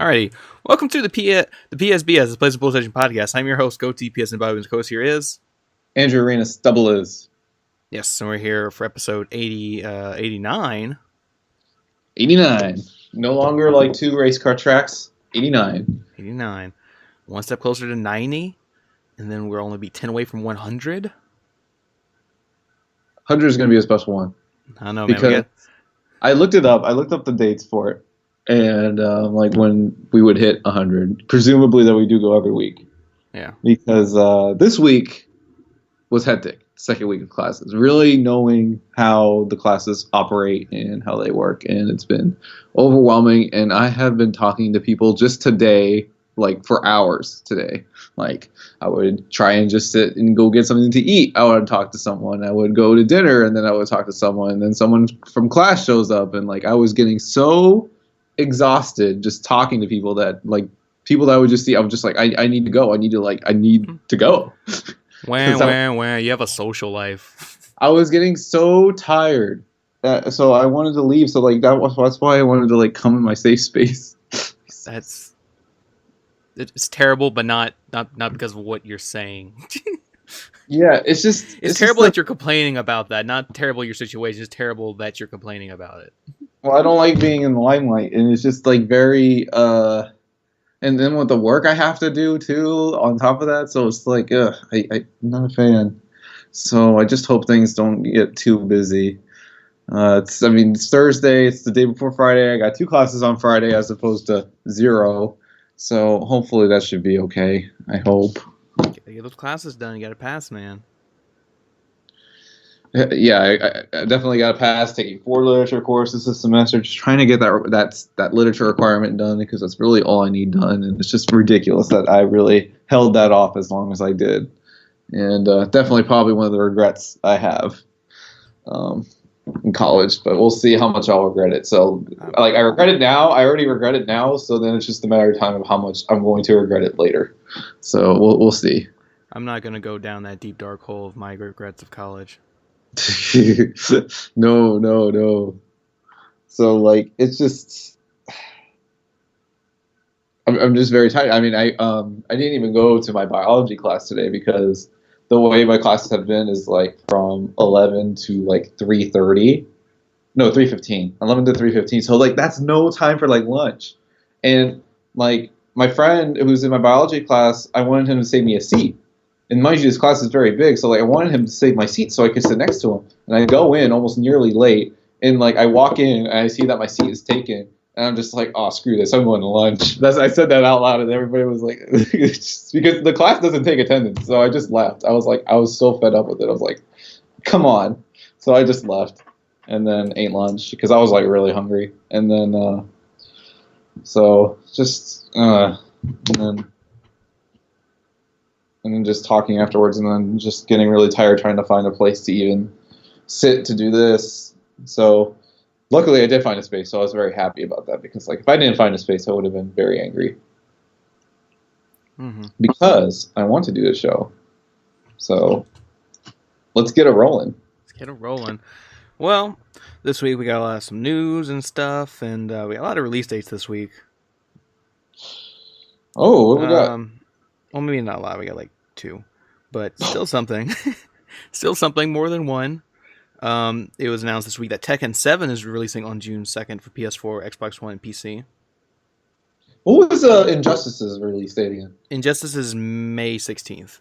Alrighty, welcome to the PSBS, the Plays of PlayStation podcast. I'm your host, Goatee PS and Bobby's host here is Andrew Arenas, double is. Yes, and we're here for episode 89. 89. No longer like two race car tracks. 89. 89. One step closer to 90, and then we'll only be 10 away from 100. 100 is going to be a special one. I don't know, man. I looked it up. I looked up the dates for it. And like when we would hit 100. Presumably that we do go every week. Yeah. Because this week was hectic. Second week of classes. Really knowing how the classes operate and how they work. And it's been overwhelming. And I have been talking to people just today, like for hours today. Like I would try and just sit and go get something to eat. I would talk to someone. I would go to dinner and then I would talk to someone. And then someone from class shows up. And like I was getting so exhausted just talking to people that like people that I would just see. I was just like, I need to go. I need to go. When you have a social life. I was getting so tired, so I wanted to leave. So like that's why I wanted to like come in my safe space. It's terrible, but not because of what you're saying. Yeah, it's terrible that you're complaining about that. Not terrible your situation. It's terrible that you're complaining about it. Well, I don't like being in the limelight, and it's just like very and then with the work I have to do too on top of that, so it's like I'm not a fan. So I just hope things don't get too busy. It's Thursday. It's the day before Friday. I got 2 classes on Friday as opposed to 0. So hopefully that should be okay. I hope. Get those classes done. You got to pass, man. Yeah, I definitely got to pass taking 4 literature courses this semester. Just trying to get that literature requirement done because that's really all I need done, and it's just ridiculous that I really held that off as long as I did. And definitely probably one of the regrets I have in college, but we'll see how much I'll regret it. So like I regret it now. I already regret it now. So then it's just a matter of time of how much I'm going to regret it later. So we'll see. I'm not going to go down that deep dark hole of my regrets of college. No. So like it's just I'm just very tired. I mean I didn't even go to my biology class today because the way my classes have been is like from 11 to like 3:30. No, 3:15. 11 to 3:15. So like that's no time for like lunch. And like my friend who's in my biology class, I wanted him to save me a seat. And mind you, this class is very big, so like I wanted him to save my seat so I could sit next to him. And I go in almost nearly late, and like I walk in and I see that my seat is taken, and I'm just like, oh screw this, I'm going to lunch. I said that out loud, and everybody was like, because the class doesn't take attendance, so I just left. I was so fed up with it. I was like, come on. So I just left, and then ate lunch because I was like really hungry, and then and then just talking afterwards, and then just getting really tired trying to find a place to even sit to do this. So luckily I did find a space, so I was very happy about that, because like if I didn't find a space, I would have been very angry. Mm-hmm. Because I want to do the show. So let's get it rolling. Well, this week we got some news and stuff, and we got a lot of release dates this week. Oh, what we got? Well, maybe not a lot. We got like 2, but still something. Still something, more than one. It was announced this week that Tekken 7 is releasing on June 2nd for PS4, Xbox One, and PC. What was Injustice's release date again? Injustice is May 16th.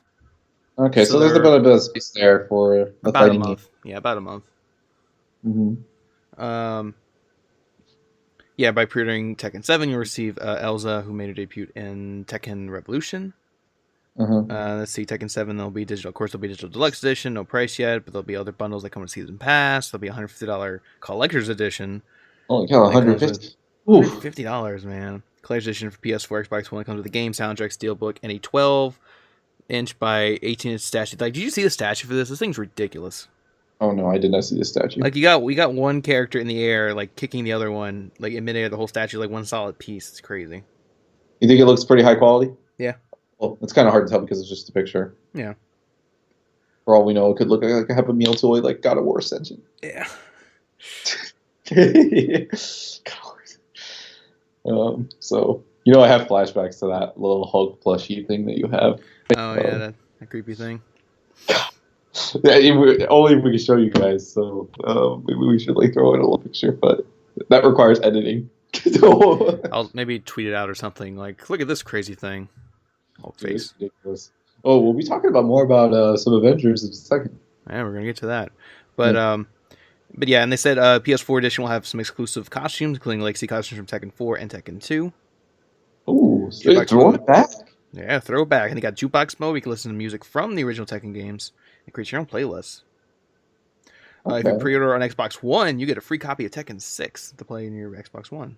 Okay, so there's about a bit of space there for about a month. Yeah, about a month. Mm-hmm. Yeah, by pre-ordering Tekken 7, you'll receive Elza, who made her debut in Tekken Revolution. Let's see, Tekken 7, there'll be digital deluxe edition, no price yet, but there'll be other bundles that come with Season Pass. There'll be a $150 collector's edition. Oh, yeah, $150. $150, man. Collector's edition for PS4, Xbox One. It comes with a game, soundtrack, steelbook, and a 12-inch by 18-inch statue. Like, did you see the statue for this? This thing's ridiculous. Oh no, I did not see the statue. Like we got one character in the air, like kicking the other one, like in midair. The whole statue, like one solid piece. It's crazy. You think it looks pretty high quality? Yeah. Well, it's kind of hard to tell because it's just a picture. Yeah. For all we know, it could look like a Happy Meal toy, like God of War Ascension. Yeah. God of War. So You know, I have flashbacks to that little Hulk plushie thing that you have. Oh yeah, that creepy thing. Yeah, only if we can show you guys. So maybe we should like throw in a little picture, but that requires editing. I'll maybe tweet it out or something. Like, look at this crazy thing. Hulk Dude, it's face. ridiculous. Oh, we'll be talking about more about some Avengers in a second. Yeah, we're gonna get to that. But but yeah, and they said PS4 edition will have some exclusive costumes, including legacy costumes from Tekken 4 and Tekken 2. Ooh, throw it back. Yeah, throwback. And they got jukebox mode. You can listen to music from the original Tekken games and create your own playlists. If you pre-order on Xbox One, you get a free copy of Tekken 6 to play in your Xbox One.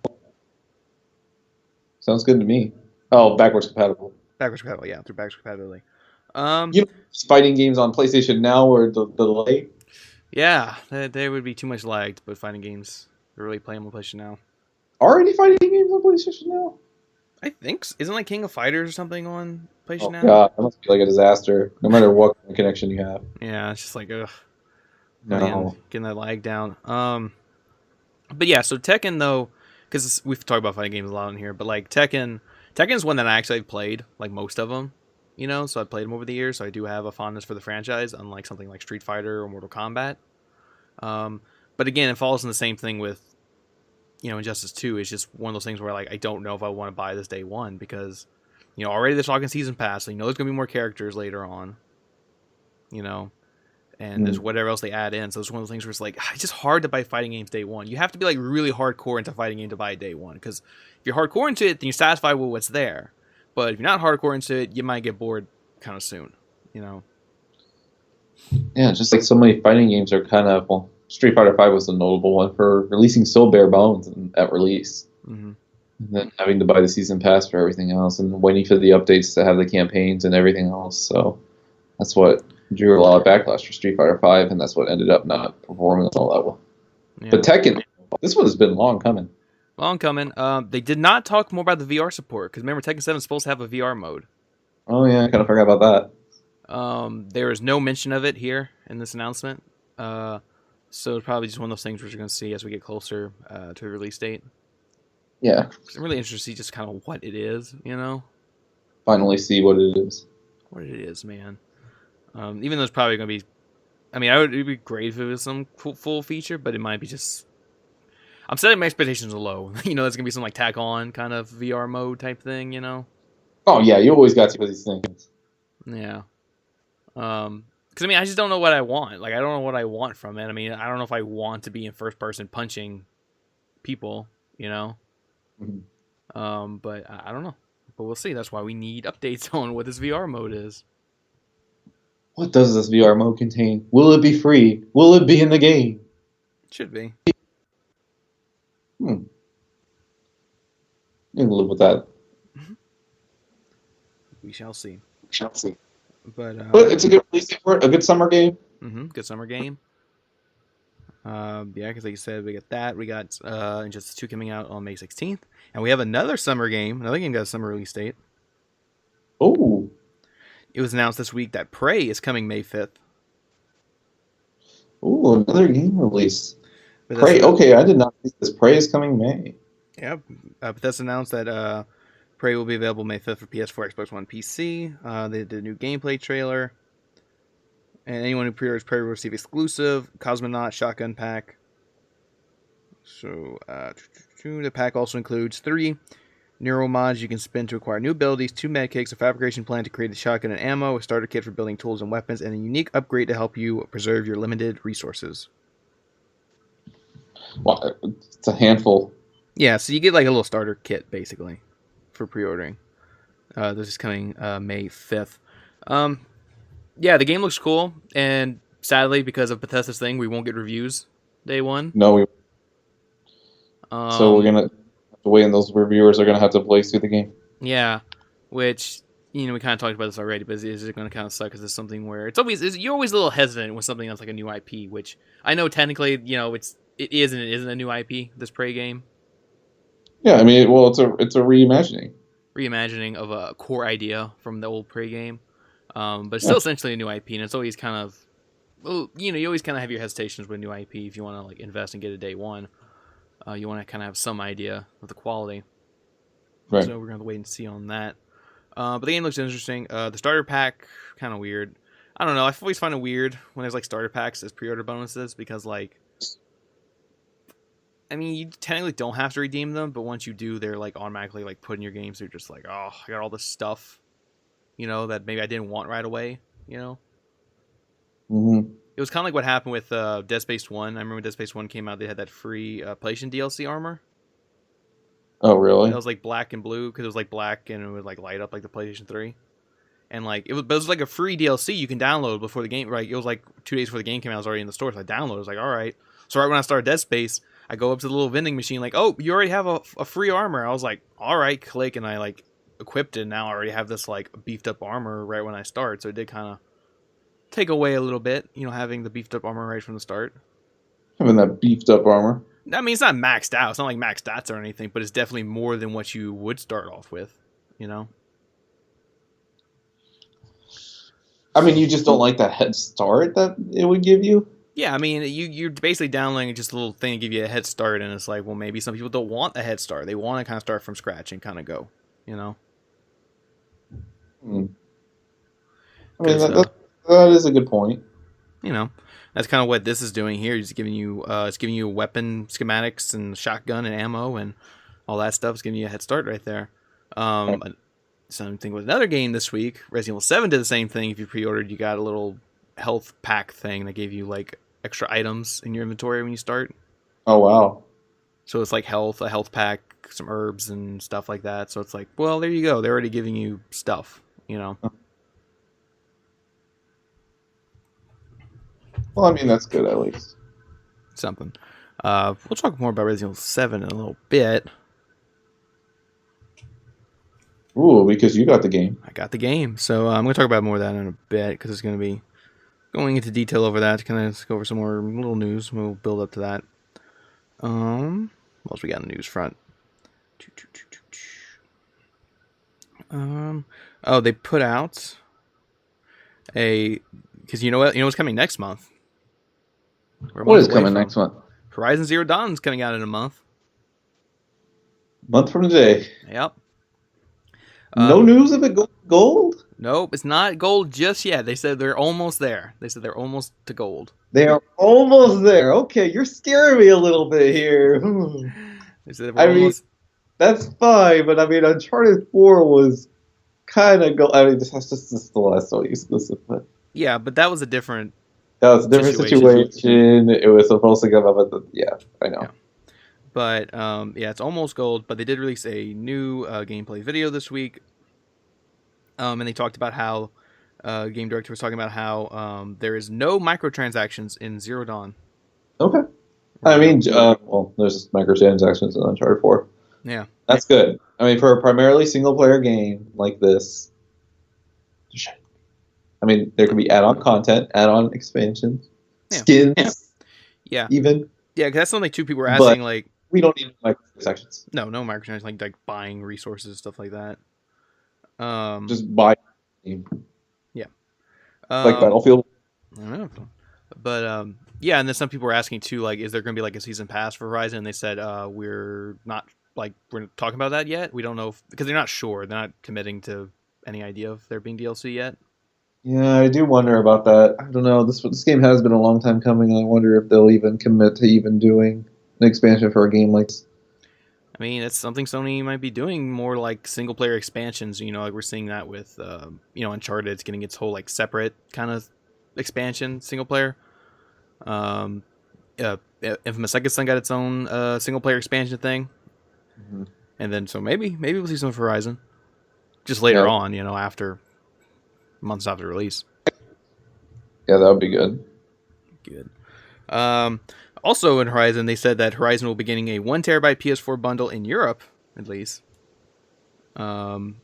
Sounds good to me. Oh, backwards compatible. Backwards compatible, yeah, through backwards compatibility. Fighting games on PlayStation Now or the delay? Yeah, there would be too much lag to put fighting games. They're really playing on PlayStation Now. Already fighting games on PlayStation Now? I think so. Isn't like King of Fighters or something on PlayStation Now? Yeah, that must be like a disaster. No matter what connection you have. Yeah, it's just like ugh. No. Man, getting that lag down. But yeah, so Tekken though, because we've talked about fighting games a lot in here, but like Tekken's one that I actually played, like most of them, you know. So I played them over the years, so I do have a fondness for the franchise, unlike something like Street Fighter or Mortal Kombat. But again, it falls in the same thing with, you know, Injustice 2. It's just one of those things where like I don't know if I want to buy this day one because, you know, already they're talking season pass, so you know there's gonna be more characters later on, you know. And there's whatever else they add in. So it's one of those things where it's like, it's just hard to buy fighting games day one. You have to be like really hardcore into fighting game to buy day one. Because if you're hardcore into it, then you're satisfied with what's there. But if you're not hardcore into it, you might get bored kind of soon, you know? Yeah, just like so many fighting games are kind of, well, Street Fighter V was the notable one for releasing so bare bones at release. Mm-hmm. And then having to buy the season pass for everything else and waiting for the updates to have the campaigns and everything else. So that's what drew a lot of backlash for Street Fighter V, and that's what ended up not performing all that well. Yeah. But Tekken, this one has been long coming. Long coming. They did not talk more about the VR support, because remember, Tekken 7 is supposed to have a VR mode. Oh yeah, I kind of forgot about that. There is no mention of it here in this announcement. So it's probably just one of those things we're going to see as we get closer to the release date. Yeah. I'm really interested to see just kind of what it is, you know? Finally see what it is. What it is, man. Even though it's probably going to be... I mean, it'd be great if it was some full feature, but it might be just... I'm setting my expectations low. You know, it's going to be some like tack on kind of VR mode type thing, you know? Oh, yeah, you always got to do these things. Yeah. Because, I mean, I just don't know what I want. Like, I don't know what I want from it. I mean, I don't know if I want to be in first person punching people, you know? Mm-hmm. But I don't know. But we'll see. That's why we need updates on what this VR mode is. What does this VR mode contain? Will it be free? Will it be in the game? It should be. You can live with that. We shall see. But it's a good release date for it. A good summer game. Good summer game. Yeah, because like you said, we got that. We got Injustice 2 coming out on May 16th. And we have another summer game. Another game got a summer release date. Oh. It was announced this week that Prey is coming May 5th. Oh, another game release. Prey. Okay, I did not think this. Prey is coming May. Yeah, Bethesda announced that Prey will be available May 5th for PS4, Xbox One, PC. They did a new gameplay trailer. And anyone who pre-orders Prey will receive exclusive Cosmonaut Shotgun Pack. So, the pack also includes 3 Neuro mods you can spend to acquire new abilities, 2 medkits, a fabrication plan to create a shotgun and ammo, a starter kit for building tools and weapons, and a unique upgrade to help you preserve your limited resources. Well, it's a handful. Yeah, so you get like a little starter kit, basically, for pre-ordering. This is coming May 5th. Yeah, the game looks cool, and sadly, because of Bethesda's thing, we won't get reviews day one. No, we. So we're gonna wait, and those reviewers are gonna have to blaze through the game. Yeah, which we kind of talked about this already, but is it going to kind of suck? Because it's something where you're always a little hesitant with something that's like a new IP, which I know technically, it is and it isn't a new IP. This Prey game. Yeah, I mean, well, it's a reimagining of a core idea from the old Prey game, but it's still essentially a new IP, and it's always kind of, well, you always kind of have your hesitations with new IP if you want to like invest and get it day one. You want to kind of have some idea of the quality. Right. So we're gonna have to wait and see on that. But the game looks interesting. The starter pack, kind of weird. I don't know. I always find it weird when there's like starter packs as pre-order bonuses because like, I mean, you technically don't have to redeem them, but once you do, they're like automatically like put in your game. So you're just like, oh, I got all this stuff, that maybe I didn't want right away. Mm-hmm. It was kind of like what happened with Dead Space 1. I remember when Dead Space 1 came out, they had that free PlayStation DLC armor. Oh, really? That was like black and blue because it was like black and it would like light up like the PlayStation 3. And like it was like a free DLC you can download before the game. Right, it was like 2 days before the game came out. It was already in the store, so I downloaded. I was like, all right. So right when I started Dead Space, I go up to the little vending machine, like, oh, you already have a free armor. I was like, all right, click, and I like equipped it. And now I already have this like beefed up armor right when I start. So it did kind of take away a little bit, having the beefed up armor right from the start. Having that beefed up armor. I mean, it's not maxed out. It's not like max stats or anything, but it's definitely more than what you would start off with, I mean, you just don't like that head start that it would give you? Yeah, I mean, you're basically downloading just a little thing to give you a head start, and it's like, well, maybe some people don't want a head start. They want to kind of start from scratch and kind of go, Hmm. I mean, that is a good point. That's kind of what this is doing here. It's giving you weapon schematics and shotgun and ammo and all that stuff. It's giving you a head start right there. Same thing with another game this week. Resident Evil 7 did the same thing. If you pre-ordered, you got a little health pack thing that gave you like extra items in your inventory when you start. Oh, wow. So it's like a health pack, some herbs and stuff like that. So it's like, well, there you go. They're already giving you stuff, Well, I mean, that's good at least. Something. We'll talk more about Resident Evil 7 in a little bit. Ooh, because you got the game. I got the game. So I'm going to talk about more of that in a bit because it's going to be going into detail over that. Kind of go over some more little news. We'll build up to that. What else we got on the news front? They put out because you know what's coming next month. What is coming next month? Horizon Zero Dawn is coming out in a month. Month from today. Yep. No news of it gold? Nope, it's not gold just yet. They said they're almost there. They said they're almost to gold. They are almost there. Okay, you're scaring me a little bit here. They said mean, that's fine, but I mean, Uncharted 4 was kind of I mean, this is the last Sony exclusive, but yeah, but that was a different. That was a different situation. It was supposed to come up I know. Yeah. But it's almost gold. But they did release a new gameplay video this week, and they talked about how game director was talking about how there is no microtransactions in Zero Dawn. Okay. I mean, there's microtransactions in Uncharted 4. Yeah, that's good. I mean, for a primarily single-player game like this, I mean, there could be add-on content, add-on expansions, skins, even. Yeah, because that's something two people were asking. But like, we don't need microtransactions. No microtransactions, like buying resources, stuff like that. Just buy. Yeah. Like Battlefield. I don't know. But and then some people were asking too, like, is there going to be like a season pass for Horizon? And they said we're not talking about that yet. We don't know because they're not sure. They're not committing to any idea of there being DLC yet. Yeah, I do wonder about that. I don't know. This game has been a long time coming, and I wonder if they'll even commit to even doing an expansion for a game like this. I mean, it's something Sony might be doing more like single player expansions. Like we're seeing that with Uncharted. It's getting its whole like separate kind of expansion single player. Infamous Second Son got its own single player expansion thing, and then so maybe we'll see some of Horizon just later on. After months after release. Yeah, that would be good. Good. Also in Horizon, they said that Horizon will be getting a 1 terabyte PS4 bundle in Europe, at least. No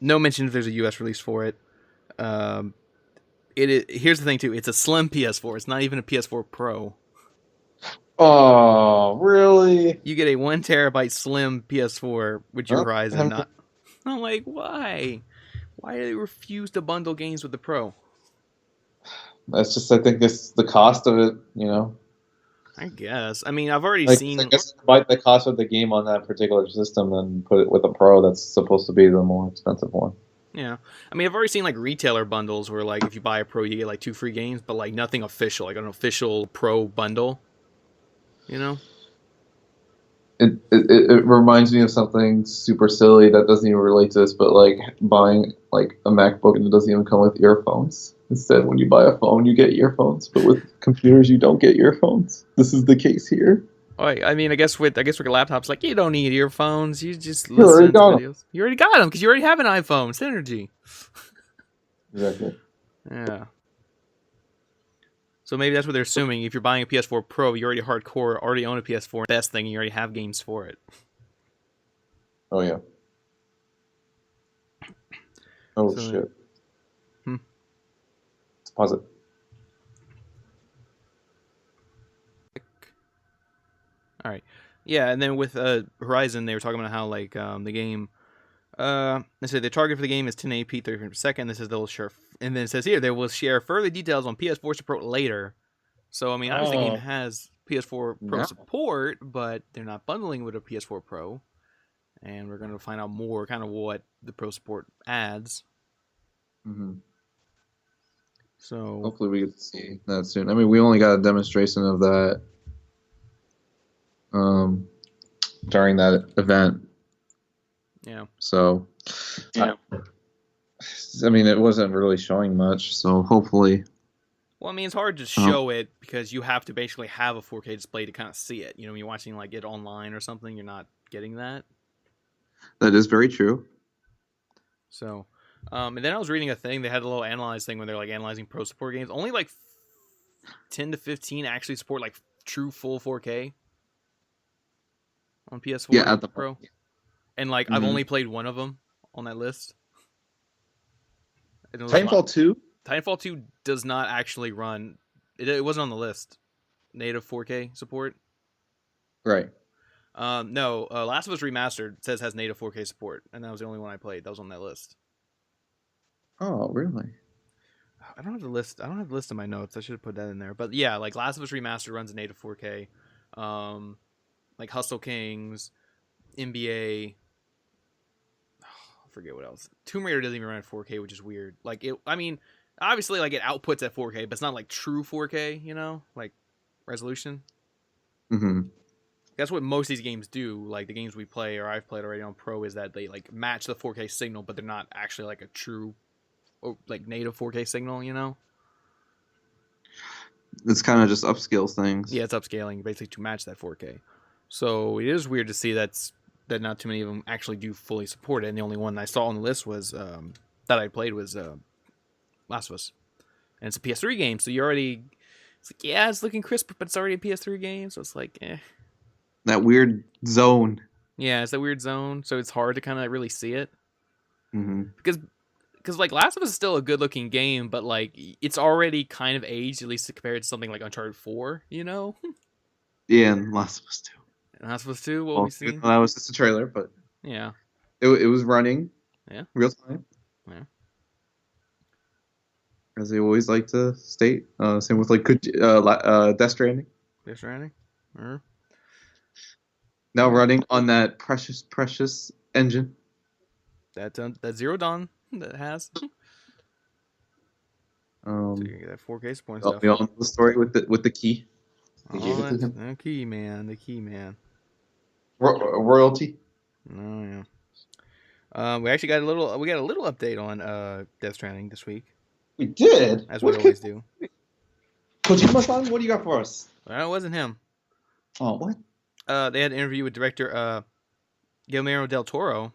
mention if there's a US release for it. Here's the thing too. It's a slim PS4. It's not even a PS4 Pro. Oh, really? You get a 1 terabyte slim PS4 with your Horizon. I'm like, why? Why do they refuse to bundle games with the Pro? That's just, I think, it's the cost of it, I guess. I mean, I've already Like, seen. I guess bite the cost of the game on that particular system and put it with a Pro that's supposed to be the more expensive one. Yeah, I mean, I've already seen like retailer bundles where like if you buy a Pro, you get like 2 free games, but like nothing official, like an official Pro bundle. You know? It reminds me of something super silly that doesn't even relate to this, but like buying like a MacBook and it doesn't even come with earphones. Instead, when you buy a phone, you get earphones, but with computers, you don't get earphones. This is the case here. Oh, I mean, I guess with laptops, like you don't need earphones. You just You already listen to got 'em. videos. You already got them because you already have an iPhone. Synergy. Exactly. Yeah. So maybe that's what they're assuming. If you're buying a PS4 Pro, you already hardcore, already own a PS4. Best thing, you already have games for it. Oh yeah. Oh So, shit. hmm. Let's pause it. All right. Yeah, and then with Horizon, they were talking about how like the game. They said the target for the game is 1080p 30 frames per second. This is they'll share, and then it says here they will share further details on PS4 support later. So I mean, obviously the game has PS4 Pro No. support, but they're not bundling with a PS4 Pro, and we're going to find out more kind of what the Pro support adds. Mm-hmm. So Hopefully we get to see that soon. I mean, we only got a demonstration of that during that event. yeah, So, yeah. I mean, it wasn't really showing much. So hopefully, well, I mean, it's hard to show it because you have to basically have a 4K display to kind of see it. You know, when you're watching like it online or something, you're not getting that. that is very true. So, and then I was reading a thing. They had a little analyze thing when they're like analyzing Pro support games. Only like 10 to 15 actually support like true full 4K on PS4 Yeah, at the Pro. And like I've only played one of them on that list. Titanfall 2? Titanfall 2 does not actually run. It wasn't on the list. Native 4K support. Right. No, Last of Us Remastered says has native 4K support, and that was the only one I played. That was on that list. Oh, really? I don't have the list. I don't have the list in my notes. I should have put that in there. But yeah, like Last of Us Remastered runs in native 4K. Like Hustle Kings, NBA. I forget what else. Tomb Raider doesn't even run at 4K, which is weird. Like it. I mean, obviously, like it outputs at 4K, but it's not like true 4K. You know, like resolution. Mm-hmm. That's what most of these games do. Like the games we play or I've played already on Pro is that they like match the 4K signal, but they're not actually like a true, or like native 4K signal. You know. It's kind of just upscale things. Yeah, it's upscaling basically to match that 4K. So it is weird to see that not too many of them actually do fully support it. And the only one I saw on the list was that I played was Last of Us, and it's a PS3 game. So you already, it's like yeah, it's looking crisp, but it's already a PS3 game, so it's like That weird zone. Yeah, it's that weird zone. So it's hard to kind of really see it Mm-hmm. because like Last of Us is still a good looking game, but like it's already kind of aged, at least compared to something like Uncharted 4. You know. Yeah, and Last of Us 2. And Last of Us 2, what we seen? That was just a trailer, but yeah, it was running. Yeah. Real time. Yeah. As they always like to state. Same with like Death Stranding. Death Stranding. Now running on that precious engine. That Zero Dawn that has. So you get that 4K support stuff. We all know the story with the key. They gave it to him. The key man. Royalty. Oh yeah. We actually got a little update on Death Stranding this week. We did. As we always do. Kojima-san, what do you got for us? Well, it wasn't him. Oh, what? They had an interview with director Guillermo del Toro.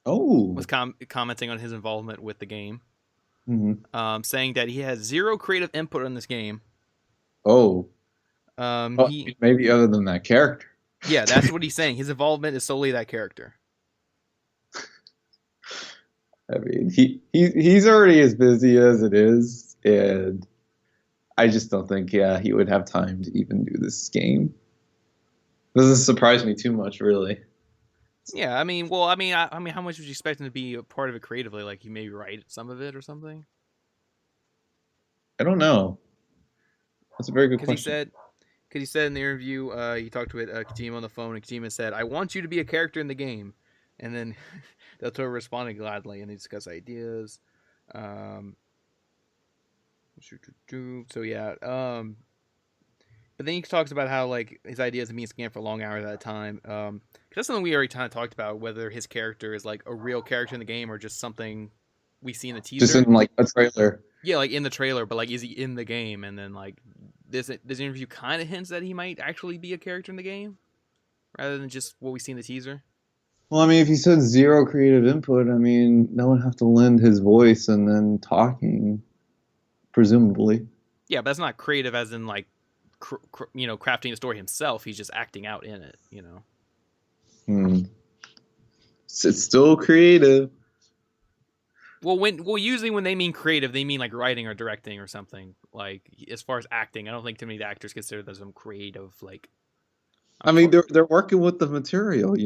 Oh. Was commenting on his involvement with the game. Mm-hmm. Saying that he has zero creative input on this game. Oh. Maybe other than that character. Yeah, that's what he's saying. His involvement is solely that character. I mean, he's already as busy as it is, and I just don't think he would have time to even do this game. Doesn't surprise me too much, really. Yeah, I mean, how much would you expect him to be a part of it creatively? Like, he maybe write some of it or something? I don't know. That's a very good question. Because he said in the interview, he talked with Kojima on the phone, and Kojima said, "I want you to be a character in the game," and then Del Toro responded gladly, and they discussed ideas. Um, so yeah, but then he talks about how like his ideas of being scanned for long hours at a time. Cause that's something we already kind of talked about, whether his character is like a real character in the game or just something we see in the teaser. Just in like a trailer. Yeah, like in the trailer, but like is he in the game? And then like this interview kind of hints that he might actually be a character in the game, rather than just what we see in the teaser. Well, I mean, if he said zero creative input, I mean, no one have to lend his voice and then talking, presumably. Yeah, but that's not creative, as in like, crafting the story himself. He's just acting out in it. It's still creative. Well, usually when they mean creative, they mean like writing or directing or something. Like as far as acting, I don't think too many actors consider themselves creative. Like, I mean, they're working with the material,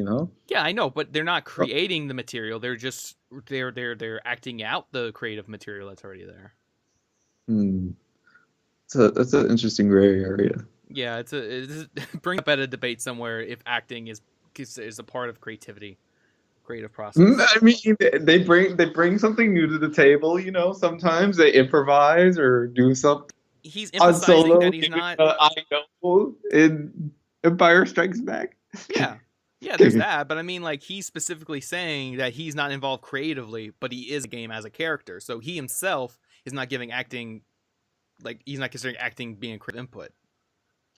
Yeah, I know, but they're not creating the material. They're just they're acting out the creative material that's already there. That's an interesting gray area. Yeah, it's bring up at a debate somewhere if acting is a part of creativity. Creative process. I mean, they bring something new to the table. Sometimes they improvise or do something. He's emphasizing that he's not. I know in Empire Strikes Back. Yeah, there's that. But I mean, like he's specifically saying that he's not involved creatively, but he is a game as a character. So he himself is not giving acting, like he's not considering acting being creative input.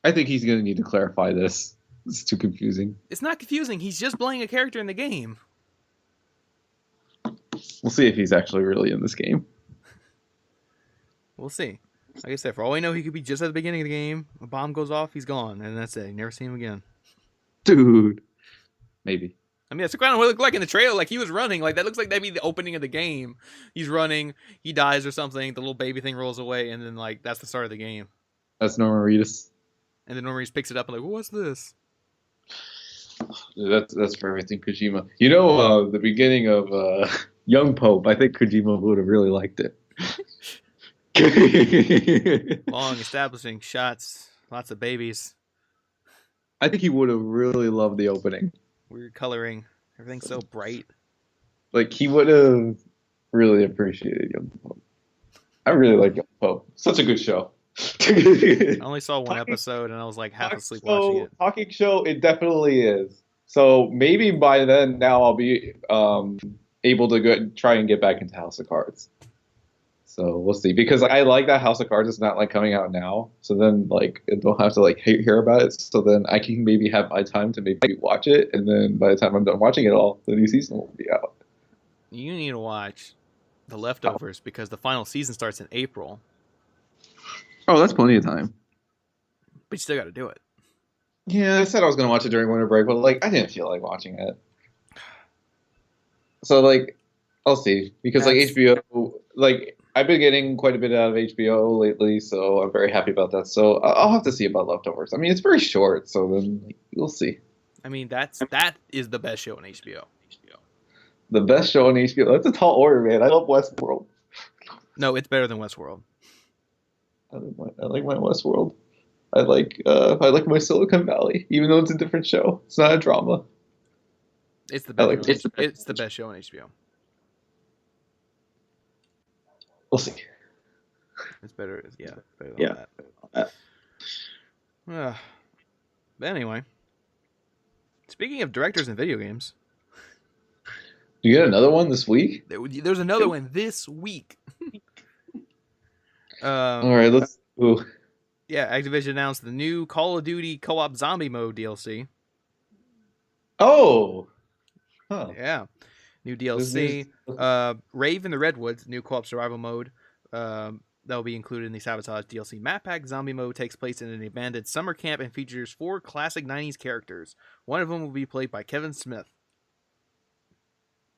I think he's going to need to clarify this. It's too confusing. It's not confusing. He's just playing a character in the game. We'll see if he's actually really in this game. We'll see. Like I said, for all we know, he could be just at the beginning of the game. A bomb goes off, he's gone, and that's it. You never see him again. Dude. Maybe. I mean, that's kind of what it looked like in the trailer. Like, he was running. Like, that looks like that'd be the opening of the game. He's running, he dies or something, the little baby thing rolls away, and then, like, that's the start of the game. That's Norman Reedus. And then Norman Reedus picks it up and like, what's this? That's for everything Kojima. The beginning of Young Pope, I think Kojima would have really liked it. Long, establishing shots, lots of babies. I think he would have really loved the opening. Weird coloring. Everything's so bright. Like, he would have really appreciated Young Pope. I really like Young Pope. Such a good show. I only saw one episode and I was like half asleep watching it. Talking show, it definitely is. So maybe by then, now I'll be able to try and get back into House of Cards. So we'll see. Because I like that House of Cards is not like coming out now. So then like I don't have to like hear about it. So then I can maybe have my time to maybe watch it. And then by the time I'm done watching it all, the new season will be out. You need to watch The Leftovers because the final season starts in April. Oh, that's plenty of time. But you still got to do it. Yeah, I said I was going to watch it during winter break, but like I didn't feel like watching it. So like, I'll see because like HBO, like I've been getting quite a bit out of HBO lately, so I'm very happy about that. So I'll have to see about Leftovers. I mean, it's very short, so then like, we'll see. I mean, that is the best show on HBO. The best show on HBO. That's a tall order, man. I love Westworld. No, it's better than Westworld. I like my Westworld. I like my Silicon Valley, even though it's a different show. It's not a drama. It's the best. It's the best show on HBO. We'll see. It's better. Yeah. Better than Yeah. that. But anyway, speaking of directors in video games, you get another one this week? There's another one this week. All right, let's. Ooh. Yeah, Activision announced the new Call of Duty Co-op Zombie Mode DLC. Oh! Huh. Yeah. New DLC. Rave in the Redwoods, new co-op survival mode. That'll be included in the Sabotage DLC map pack. Zombie Mode takes place in an abandoned summer camp and features 4 classic 90s characters. One of them will be played by Kevin Smith.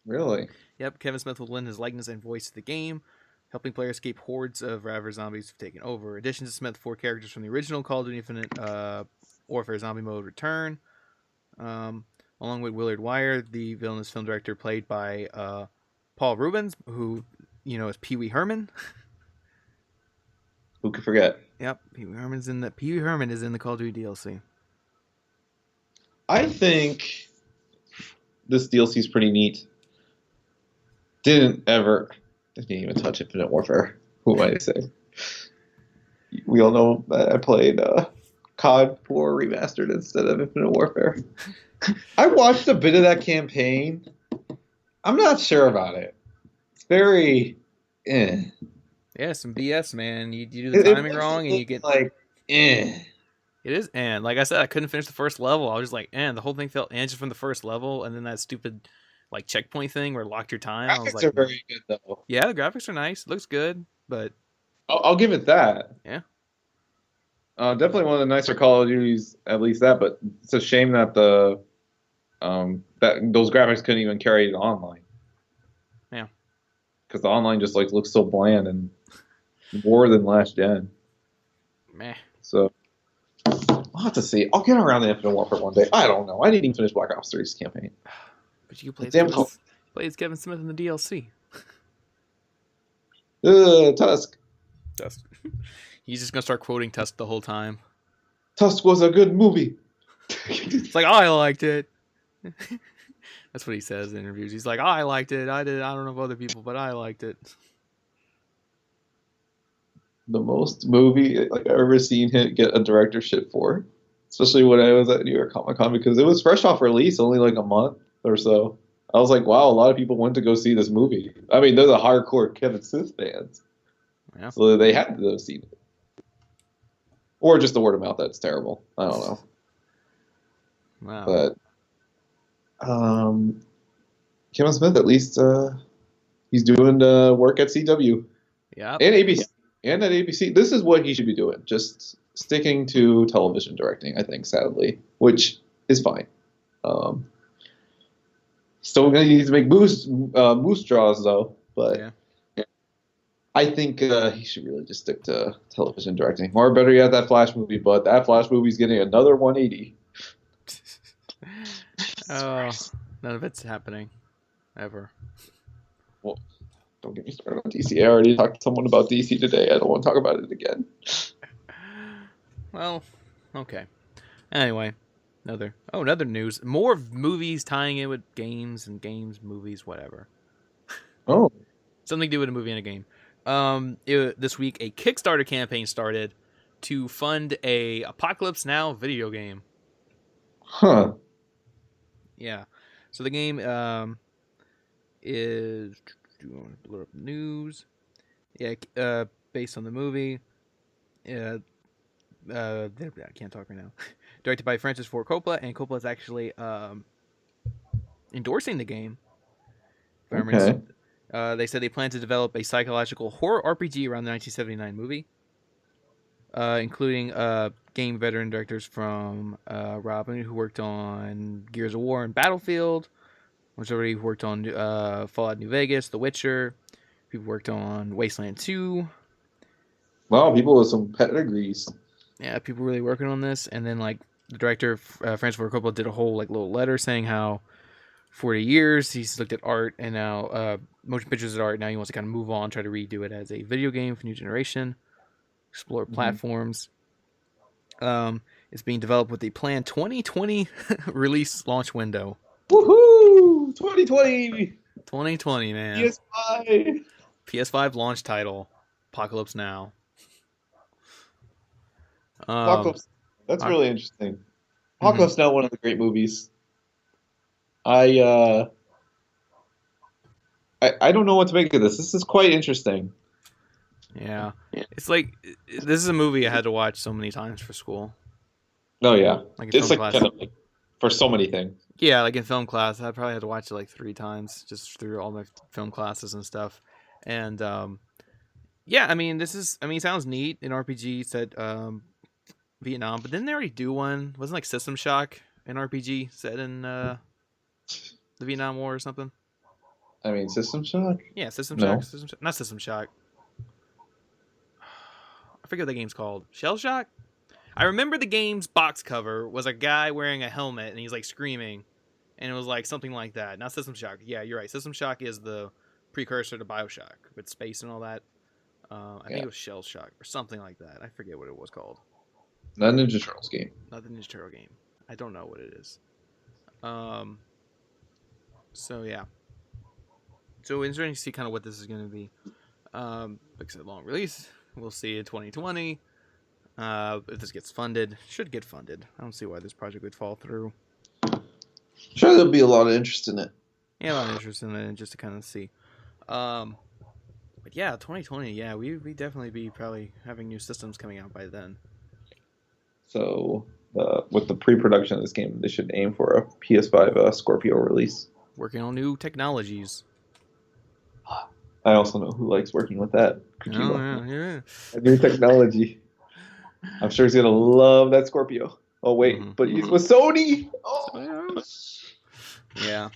Really? Yep, Kevin Smith will lend his likeness and voice to the game, helping players escape hordes of Raver zombies have taken over. In addition to Smith, 4 characters from the original Call of Duty Infinite Warfare Zombie Mode return, along with Willard Wire, the villainous film director played by Paul Rubens, who is Pee Wee Herman. Who could forget? Yep, Pee Wee Herman is in the Call of Duty DLC. I think this DLC is pretty neat. Didn't even touch Infinite Warfare. Who am I to say? We all know that I played COD 4 Remastered instead of Infinite Warfare. I watched a bit of that campaign. I'm not sure about it. It's very... Yeah, some BS, man. You do the timing wrong and you get... like, It is, and like I said, I couldn't finish the first level. I was just like, and the whole thing felt just from the first level, and then that stupid like checkpoint thing where it locked your time. Graphics I was like, are very good though. Yeah, the graphics are nice. It looks good, but I'll give it that. Yeah. Definitely one of the nicer Call of Duties, at least that. But it's a shame that that those graphics couldn't even carry it online. Yeah. Because the online just like looks so bland and more than last gen. Meh. So I'll have to see. I'll get around to Infinite Warfare one day. I don't know. I didn't even finish Black Ops 3's campaign. But you can play as Kevin Smith in the DLC. Tusk. He's just gonna start quoting Tusk the whole time. Tusk was a good movie. It's like, I liked it. That's what he says in interviews. He's like, I liked it. I don't know if other people, but I liked it. The most movie like I've ever seen him get a directorship for, especially when I was at New York Comic Con, because it was fresh off release, only like a month or so. I was like, wow, a lot of people went to go see this movie. I mean, they're the hardcore Kevin Smith fans, so they had to have seen it, or just the word of mouth. That's terrible. I don't know. Wow. But Kevin Smith, at least he's doing work at CW. Yeah. And ABC. And at ABC. This is what he should be doing. Just sticking to television directing, I think, sadly, which is fine. Still going to need to make moose draws, though. But yeah. I think he should really just stick to television directing. Or better yet, that Flash movie. But that Flash movie's getting another 180. Oh, none of it's happening. Ever. Well, don't get me started on DC. I already talked to someone about DC today. I don't want to talk about it again. Well, okay. Anyway, another news. More movies tying in with games and games, movies, whatever. Oh. Something to do with a movie and a game. This week, a Kickstarter campaign started to fund a Apocalypse Now video game. Huh. Yeah. So the game is news. Yeah, based on the movie. I can't talk right now. Directed by Francis Ford Coppola, and Coppola is actually endorsing the game. Okay. They said they plan to develop a psychological horror RPG around the 1979 movie, including game veteran directors from Robin, who worked on Gears of War and Battlefield, which already worked on Fallout New Vegas, The Witcher. People worked on Wasteland 2. Wow, people with some pedigrees. Yeah, people really working on this. And then, like, the director, Francis Ford Coppola, did a whole like little letter saying how 40 years he's looked at art and now motion pictures at art. Now he wants to kind of move on, try to redo it as a video game for new generation, explore platforms. It's being developed with a planned 2020 release launch window. Woohoo! 2020! 2020, man. PS5! PS5 launch title, Apocalypse Now. Apocalypse. That's really interesting. Apocalypse Now, one of the great movies. I don't know what to make of this. This is quite interesting. Yeah. It's like, this is a movie I had to watch so many times for school. Oh, yeah. Like it's like kind of like for so many things. Yeah, like in film class, I probably had to watch it like 3 times just through all my film classes and stuff. And yeah, I mean, it sounds neat. An RPG set Vietnam, but didn't they already do one? Wasn't like System Shock an RPG set in the Vietnam War or something? I mean, System Shock? Yeah, System Shock. Not System Shock. I forget what the game's called. Shell Shock? I remember the game's box cover was a guy wearing a helmet and he's like screaming. And it was like something like that. Not System Shock. Yeah, you're right. System Shock is the precursor to BioShock with space and all that. I think it was Shell Shock or something like that. I forget what it was called. Not Ninja Turtles game. Not the Ninja Turtle game. I don't know what it is. So yeah. So it's interesting to see kind of what this is going to be. Like I said, long release. We'll see in 2020. If this gets funded, should get funded. I don't see why this project would fall through. Sure, there'll be a lot of interest in it. Yeah, a lot of interest in it, just to kind of see. But yeah, 2020. Yeah, we definitely be probably having new systems coming out by then. So with the pre-production of this game, they should aim for a PS5 Scorpio release. Working on new technologies. I also know who likes working with that. Oh, yeah. A new technology. I'm sure he's gonna love that Scorpio. Oh wait, but he's with Sony. Oh. Yeah.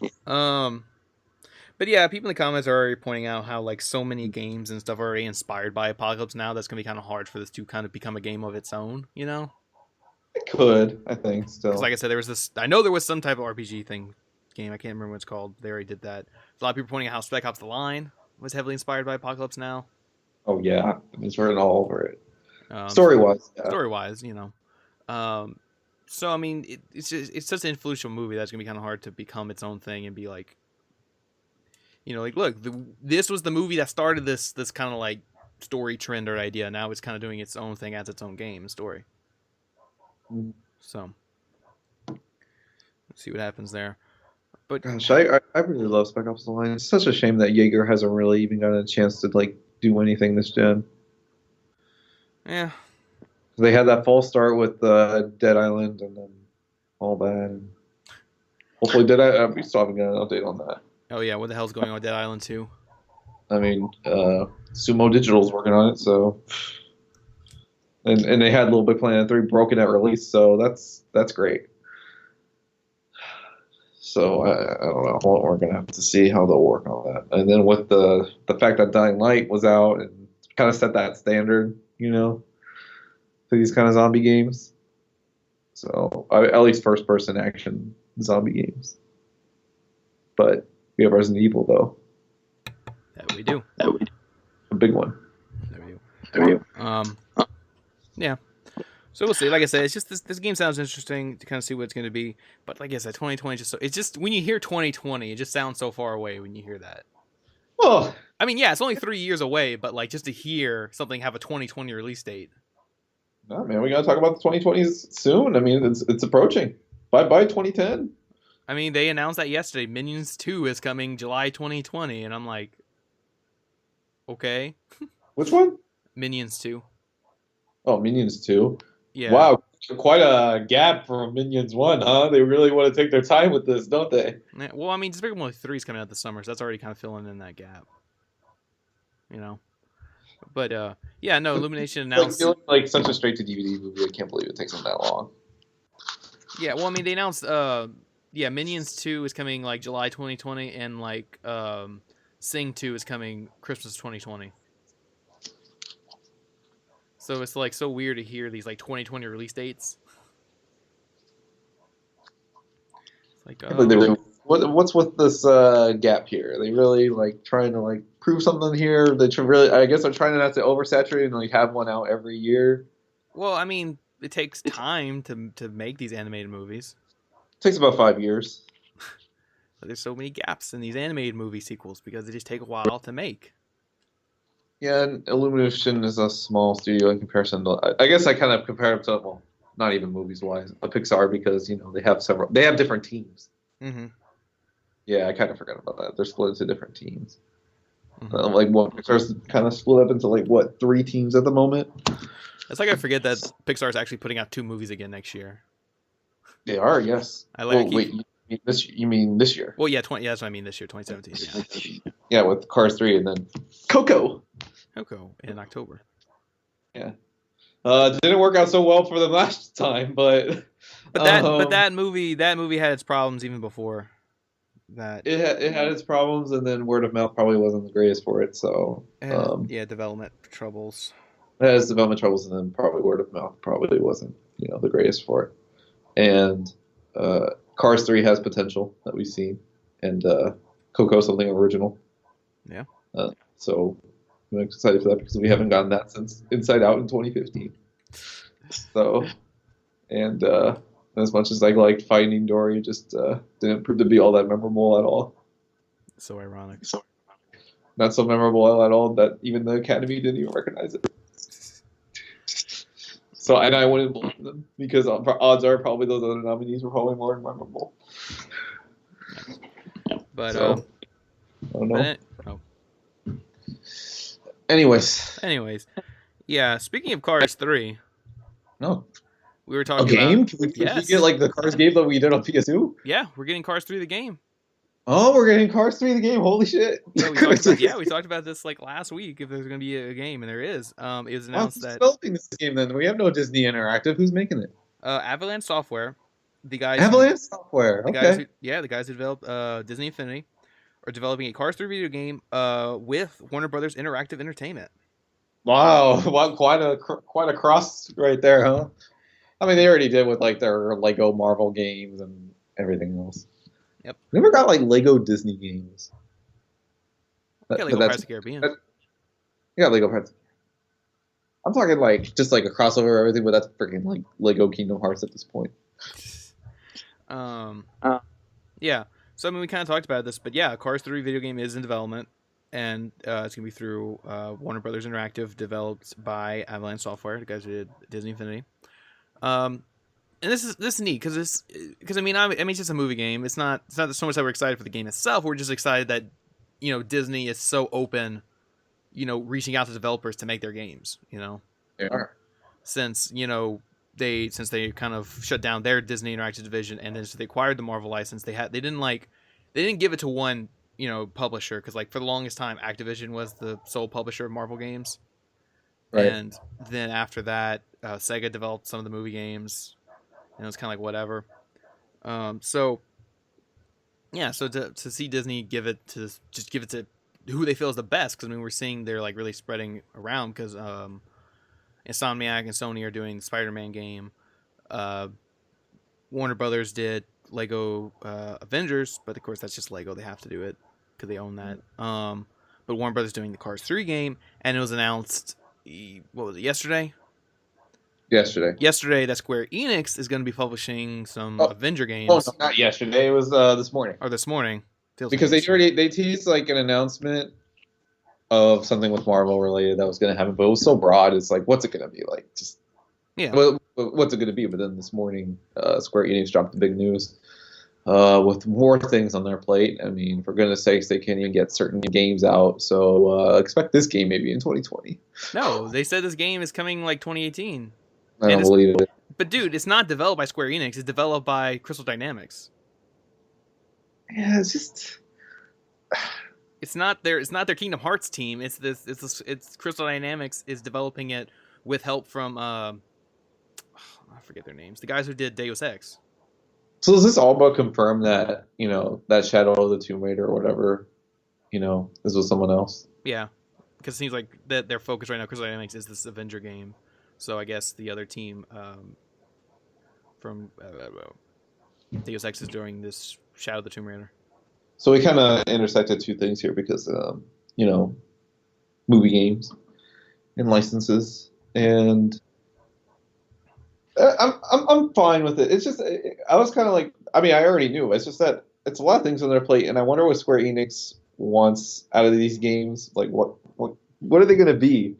But yeah, people in the comments are already pointing out how like so many games and stuff are already inspired by Apocalypse now. That's gonna be kind of hard for this to kind of become a game of its own. You know. It could, I think, still. Because like I said, there was this. I know there was some type of RPG game. I can't remember what it's called. They already did that. A lot of people pointing out how Spec Ops: The Line was heavily inspired by Apocalypse Now. Oh yeah, it's written all over it. Story-wise, yeah. Story-wise, you know. So I mean, it's such an influential movie that's gonna be kind of hard to become its own thing and be like, you know, like look, this was the movie that started this kind of like story trend or idea. Now it's kind of doing its own thing as its own game and story. So let's see what happens there. But gosh, I really love Spec Ops: The Line. It's such a shame that Jaeger hasn't really even gotten a chance to like do anything this gen. Yeah, they had that false start with Dead Island and then all that. And hopefully, we still haven't got an update on that. Oh yeah, what the hell's going on with Dead Island 2? I mean, Sumo Digital's working on it, so. And they had Little Big Planet 3 broken at release, so that's great. So I don't know. We're gonna have to see how they'll work on that. And then with the fact that Dying Light was out and kind of set that standard, you know, for these kind of zombie games. So at least first-person action zombie games. But we have Resident Evil though. That we do. A big one. There we do. Yeah. So we'll see. Like I said, it's just this game sounds interesting to kind of see what it's going to be. But like I said, 2020 it's just when you hear 2020, it just sounds so far away when you hear that. Well, I mean, yeah, it's only 3 years away, but like just to hear something have a 2020 release date. No, man, we got to talk about the 2020s soon. I mean, it's approaching. By 2010. I mean, they announced that yesterday. Minions 2 is coming July 2020, and I'm like, okay. Which one? Minions 2. Oh, Minions 2? Yeah. Wow, quite a gap from Minions 1, huh? They really want to take their time with this, don't they? Yeah, well, I mean, Despicable Me 3 is coming out this summer, so that's already kind of filling in that gap. You know? But, yeah, no, Illumination announced... like such a straight-to-DVD movie, I can't believe it takes them that long. Yeah, well, I mean, they announced, Minions 2 is coming, like, July 2020, and, like, Sing 2 is coming Christmas 2020. So it's like so weird to hear these like 2020 release dates. It's like, what's with this gap here? Are they really like trying to like prove something here? They really, I guess, they're trying not to oversaturate and like have one out every year. Well, I mean, it takes time to make these animated movies. It takes about 5 years. But there's so many gaps in these animated movie sequels because they just take a while to make. Yeah, and Illumination is a small studio in comparison to. I guess I kind of compare them to, well, not even movies wise, a Pixar because you know they have different teams. Mm-hmm. Yeah, I kind of forgot about that. They're split into different teams. Mm-hmm. Like what Pixar's kind of split up into like what 3 teams at the moment. It's like I forget that Pixar is actually putting out 2 movies again next year. They are, yes. You mean this year? Well, yeah, that's what I mean this year, 2017. Yeah. Yeah, with Cars 3 and then Coco in October. Yeah. Didn't work out so well for them last time, but that movie had its problems even before that. It had its problems, and then word of mouth probably wasn't the greatest for it. So development troubles. It has development troubles, and then probably word of mouth probably wasn't the greatest for it. And Cars 3 has potential that we've seen, and Coco something original. Yeah. So I'm excited for that because we haven't gotten that since Inside Out in 2015. So, and as much as I liked Finding Dory, just didn't prove to be all that memorable at all. So ironic. Not so memorable at all that even the Academy didn't even recognize it. So, and I wouldn't blame them because odds are probably those other nominees were probably more memorable. But so, I don't know. Oh. Anyways, yeah. Speaking of Cars 3, no, we were talking a game. about. Can we get like the Cars game that we did on PS2? Yeah, we're getting Cars 3 the game. Oh, we're getting Cars 3 the game. Holy shit! Yeah, we talked about this like last week. If there's going to be a game, and there is. It was announced who's that developing this game. Then we have no Disney Interactive. Who's making it? Avalanche Software, the guys. Avalanche Software. Okay. The guys who developed Disney Infinity, are developing a Cars 3 video game with Warner Brothers Interactive Entertainment. Wow, quite a cross right there, huh? I mean, they already did with like their Lego Marvel games and everything else. Yep. Never got like Lego Disney games. Yeah, Lego Pirates of the Caribbean. Yeah, Lego Pirates. I'm talking like just like a crossover or everything, but that's freaking like Lego Kingdom Hearts at this point. Yeah. So I mean, we kind of talked about this, but yeah, Cars 3 video game is in development, and it's gonna be through Warner Brothers Interactive, developed by Avalanche Software, the guys who did Disney Infinity. And this is neat because I mean it's just a movie game. It's not so much that we're excited for the game itself. We're just excited that Disney is so open, reaching out to developers to make their games. They are. Since they kind of shut down their Disney Interactive division, and then so they acquired the Marvel license, they didn't give it to one publisher, because like for the longest time Activision was the sole publisher of Marvel games, right. And then after that Sega developed some of the movie games, and it was kind of like whatever. So to see Disney give it to who they feel is the best, because I mean we're seeing they're like really spreading around, because Insomniac and Sony are doing the Spider-Man game. Warner Brothers did Lego Avengers, but of course that's just Lego. They have to do it because they own that. But Warner Brothers doing the Cars 3 game, and it was announced, what was it, yesterday? Yesterday that Square Enix is going to be publishing some Avenger games. Oh, no, not yesterday. It was this morning. Or this morning. Because they teased like an announcement of something with Marvel related that was going to happen, but it was so broad. It's like, what's it going to be like? Just what's it going to be? But then this morning, Square Enix dropped the big news with more things on their plate. I mean, for goodness sakes, they can't even get certain games out. So expect this game maybe in 2020. No, they said this game is coming like 2018. I don't believe it. But dude, it's not developed by Square Enix. It's developed by Crystal Dynamics. Yeah, it's just. It's not their Kingdom Hearts team. It's Crystal Dynamics is developing it with help from I forget their names. The guys who did Deus Ex. So is this all but confirm that that Shadow of the Tomb Raider or whatever, is with someone else? Yeah, because it seems like that their focus right now, Crystal Dynamics, is this Avenger game. So I guess the other team from Deus Ex is doing this Shadow of the Tomb Raider. So we kind of intersected two things here because, movie games and licenses, and I'm fine with it. It's just I was kind of like, I mean, I already knew. It's just that it's a lot of things on their plate, and I wonder what Square Enix wants out of these games. Like, what are they going to be?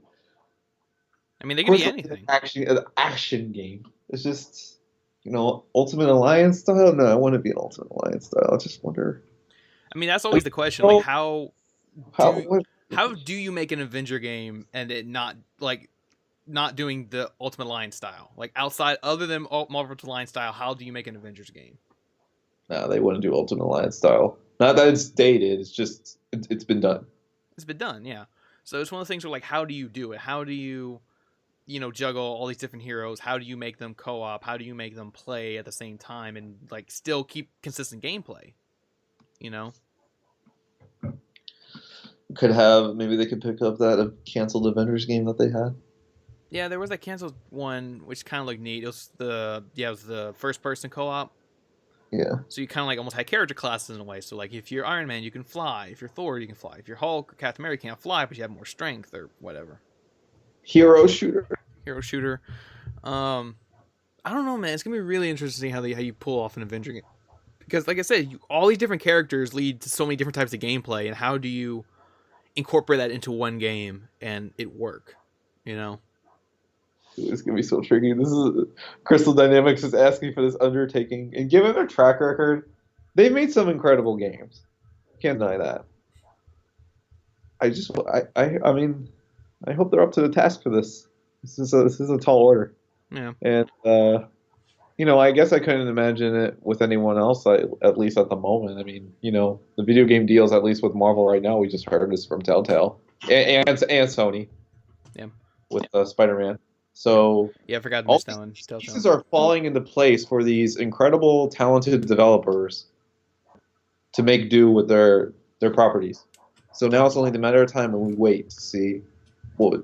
I mean, they can be anything. An action game. It's just, Ultimate Alliance style. No, I want to be an Ultimate Alliance style. I just wonder. I mean, that's always the question. Like, how do you make an Avenger game and it not doing the Ultimate Alliance style? Like, outside, other than Marvel Ultimate Alliance style, how do you make an Avengers game? No, they wouldn't do Ultimate Alliance style. Not that it's dated. It's just it's been done. It's been done, yeah. So it's one of the things where, like, how do you do it? How do you, juggle all these different heroes? How do you make them co-op? How do you make them play at the same time and like still keep consistent gameplay? Maybe they could pick up that canceled Avengers game that they had. Yeah, there was that canceled one which kind of looked neat. It was the first person co-op. Yeah. So you kind of like almost had character classes in a way. So like if you're Iron Man, you can fly. If you're Thor, you can fly. If you're Hulk or Captain America, you can't fly, but you have more strength or whatever. Hero shooter. Hero shooter. I don't know, man. It's gonna be really interesting how you pull off an Avenger game, because, like I said, all these different characters lead to so many different types of gameplay, and how do you incorporate that into one game and it work? You know, It's gonna be so tricky. This is Crystal Dynamics is asking for this undertaking, and given their track record, they've made some incredible games. Can't deny that. I mean, I hope they're up to the task for this. This is a tall order. yeah. And I guess I couldn't imagine it with anyone else, at least at the moment. I mean, the video game deals, at least with Marvel right now, we just heard this from Telltale and Sony. Yeah. With Spider-Man. So Yeah, I forgot to all miss that one. these pieces are falling into place for these incredible, talented developers to make do with their properties. So now it's only a matter of time when we wait to see what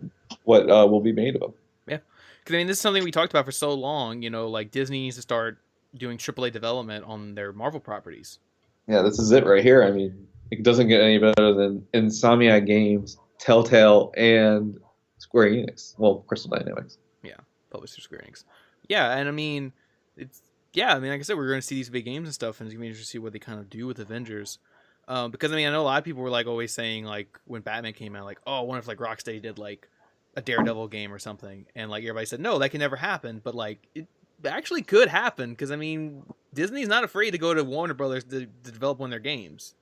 will be made of them. Yeah, because I mean, this is something we talked about for so long. Like Disney needs to start doing AAA development on their Marvel properties. Yeah, this is it right here. I mean, it doesn't get any better than Insomniac Games, Telltale, and Square Enix. Well, Crystal Dynamics. Yeah, published through Square Enix. Yeah, and I mean, like I said, we're going to see these big games and stuff, and it's going to be interesting to see what they kind of do with Avengers. Because I mean, I know a lot of people were like always saying like when Batman came out, like, oh, I wonder if like Rocksteady did like a Daredevil game or something, and like everybody said no, that can never happen. But like it actually could happen, because I mean, Disney's not afraid to go to Warner Brothers to develop one of their games.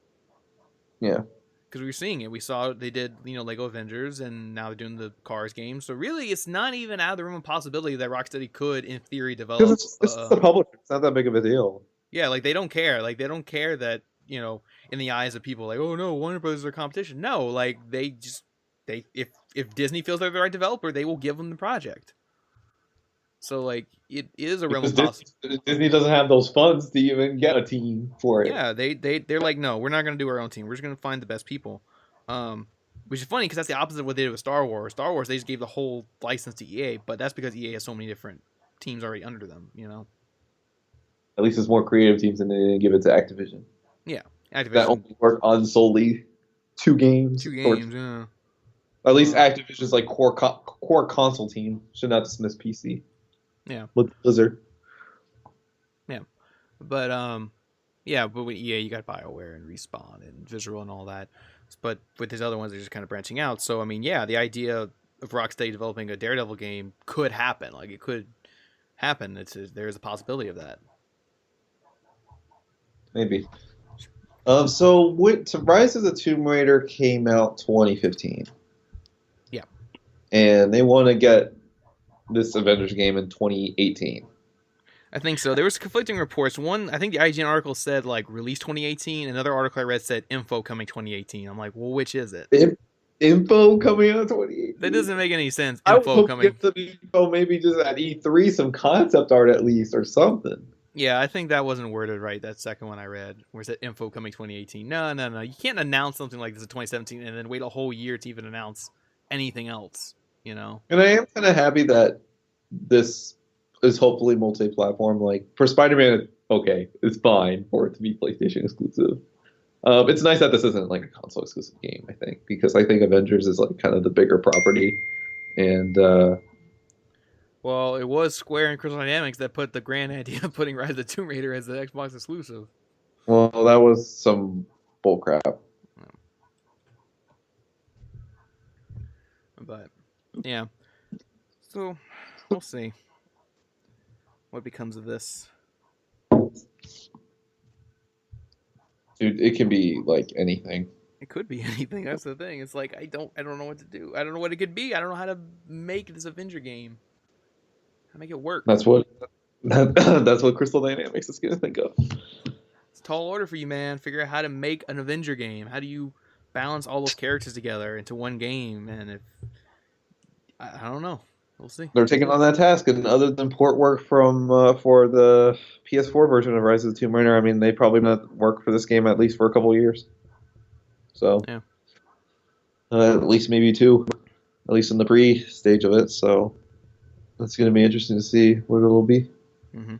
Yeah. Because we were seeing it. We saw they did, Lego Avengers, and now they're doing the Cars games. So really, it's not even out of the realm of possibility that Rocksteady could, in theory, develop. Because it's the publisher. It's not that big of a deal. Yeah, like they don't care. Like they don't care that in the eyes of people, like, oh no, Warner Brothers is their competition. No, like if Disney feels they're the right developer, they will give them the project. So like it is a realm of possibility. Disney doesn't have those funds to even get a team for it. Yeah, they're like, no, we're not going to do our own team. We're just going to find the best people. Which is funny because that's the opposite of what they did with Star Wars. Star Wars, they just gave the whole license to EA, but that's because EA has so many different teams already under them. At least it's more creative teams than they didn't give it to Activision. Yeah, Activision. That only work on solely two games. Yeah. At least Activision's like core console team should not dismiss PC. Yeah. With Blizzard. Yeah, but with EA you got BioWare and Respawn and Visual and all that. But with these other ones, they're just kind of branching out. So I mean, yeah, the idea of Rocksteady developing a Daredevil game could happen. Like it could happen. There is a possibility of that. Maybe. So Rise of the Tomb Raider came out 2015. Yeah. And they want to get this Avengers game in 2018. I think so. There was conflicting reports. One, I think the IGN article said like release 2018. Another article I read said info coming 2018. I'm like, well, which is it? Info coming out 2018. That doesn't make any sense. Info coming. Get some info, maybe just at E3, some concept art at least or something. Yeah, I think that wasn't worded right. That second one I read, where it said info coming 2018. No. You can't announce something like this in 2017 and then wait a whole year to even announce anything else. And I am kind of happy that this is hopefully multi-platform. Like for Spider-Man, okay, it's fine for it to be PlayStation exclusive. It's nice that this isn't like a console exclusive game, I think, because I think Avengers is like kind of the bigger property. And well, it was Square and Crystal Dynamics that put the grand idea of putting Rise of the Tomb Raider as the Xbox exclusive. Well, that was some bullcrap. But yeah, so we'll see what becomes of this. Dude, it can be like anything. It could be anything. That's the thing. It's like I don't know what to do. I don't know what it could be. I don't know how to make this Avenger game. How to make it work. That's what Crystal Dynamics is gonna think of. It's a tall order for you, man. Figure out how to make an Avenger game. How do you balance all those characters together into one game? And if I don't know. We'll see. They're taking on that task, and other than port work from for the PS4 version of Rise of the Tomb Raider, I mean, they probably not work for this game at least for a couple of years. So, yeah, at least maybe 2, at least in the pre-stage of it. So, it's going to be interesting to see what it'll be. Mm-hmm.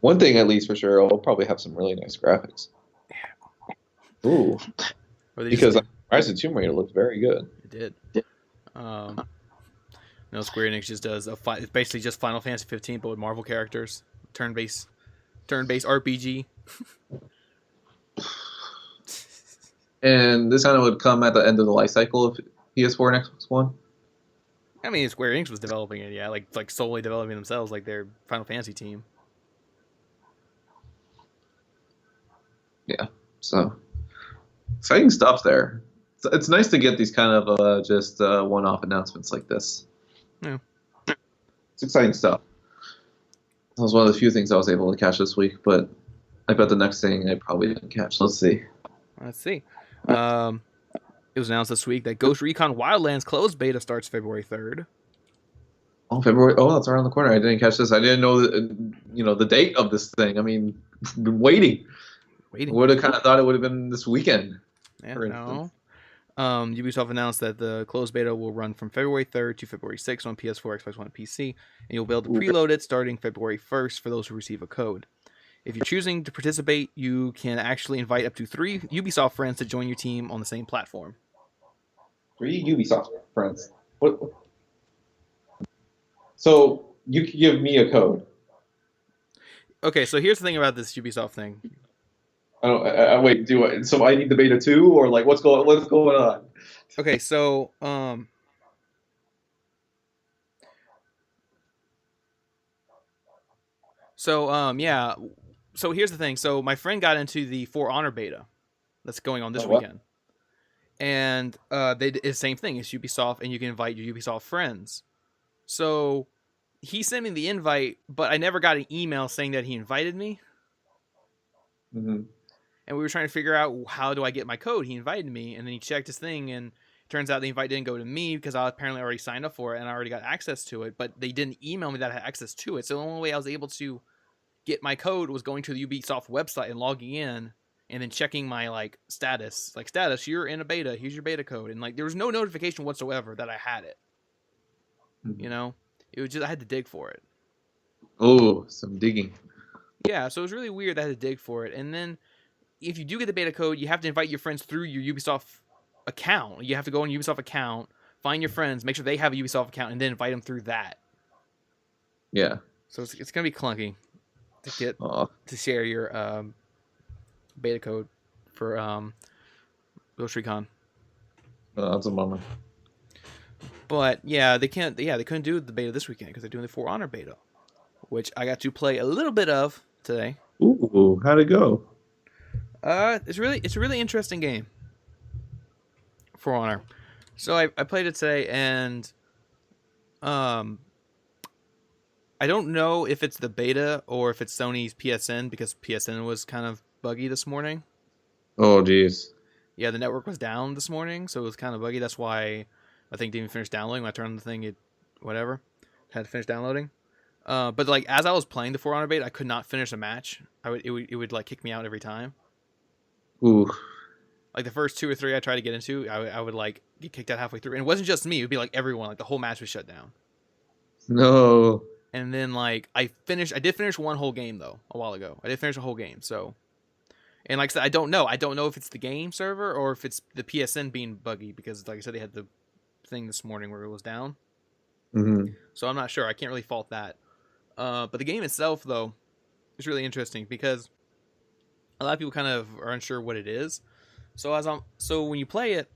One thing at least for sure, it'll probably have some really nice graphics. Ooh, because Rise of Tomb Raider looked very good. It did. No, Square Enix just does it's basically just Final Fantasy 15, but with Marvel characters, turn-based RPG. And this kind of would come at the end of the life cycle of PS4 and Xbox One. I mean, Square Enix was developing it, yeah, like solely developing themselves, like their Final Fantasy team. Yeah, so exciting stuff there. It's nice to get these kind of just one-off announcements like this. Yeah, it's exciting stuff. That was one of the few things I was able to catch this week, but I bet the next thing I probably didn't catch. Let's see. It was announced this week that Ghost Recon Wildlands closed beta starts February 3rd. Oh, February! Oh, that's around the corner. I didn't catch this. I didn't know the date of this thing. I mean, been waiting. Would have kind of thought it would have been this weekend. Yeah, no. Ubisoft announced that the closed beta will run from February 3rd to February 6th on PS4, Xbox One, and PC, and you'll be able to preload it starting February 1st for those who receive a code. If you're choosing to participate, you can actually invite up to 3 Ubisoft friends to join your team on the same platform. 3 Ubisoft friends? What? So you can give me a code. Okay, so here's the thing about this Ubisoft thing. Wait, so I need the beta too, or like what's going on? Okay, so yeah. So here's the thing. So my friend got into the For Honor beta that's going on this weekend. And they did the same thing. It's Ubisoft, and you can invite your Ubisoft friends. So he sent me the invite, but I never got an email saying that he invited me. Mm-hmm. And we were trying to figure out, how do I get my code? He invited me, and then he checked his thing, and it turns out the invite didn't go to me because I apparently already signed up for it, and I already got access to it, but they didn't email me that I had access to it. So the only way I was able to get my code was going to the Ubisoft website and logging in, and then checking my status. Like, status, you're in a beta, here's your beta code. And there was no notification whatsoever that I had it. Mm-hmm. You know? It was just, I had to dig for it. Oh, some digging. Yeah, so it was really weird that I had to dig for it. And then if you do get the beta code, you have to invite your friends through your Ubisoft account. You have to go on your Ubisoft account, find your friends, make sure they have a Ubisoft account, and then invite them through that. Yeah. So it's going to be clunky to get to share your beta code for Ghost Recon. That's a bummer. But yeah, they couldn't do the beta this weekend because they're doing the For Honor beta, which I got to play a little bit of today. Ooh, how'd it go? It's a really interesting game. For Honor. So I played it today, and I don't know if it's the beta or if it's Sony's PSN, because PSN was kind of buggy this morning. Oh, geez. Yeah, the network was down this morning, so it was kind of buggy. That's why I think didn't even finish downloading. When I turned on the thing, it had to finish downloading. But as I was playing the For Honor beta, I could not finish a match. It would kick me out every time. Ooh. The first 2 or 3 I tried to get into, I would get kicked out halfway through. And it wasn't just me, it would be everyone, the whole match was shut down. No. And then I did finish one whole game though, a while ago. I did finish a whole game, so. And like I said, I don't know if it's the game server or if it's the PSN being buggy, because like I said, they had the thing this morning where it was down. Mm-hmm. So I'm not sure. I can't really fault that. But the game itself though is really interesting because a lot of people kind of are unsure what it is. So when you play it,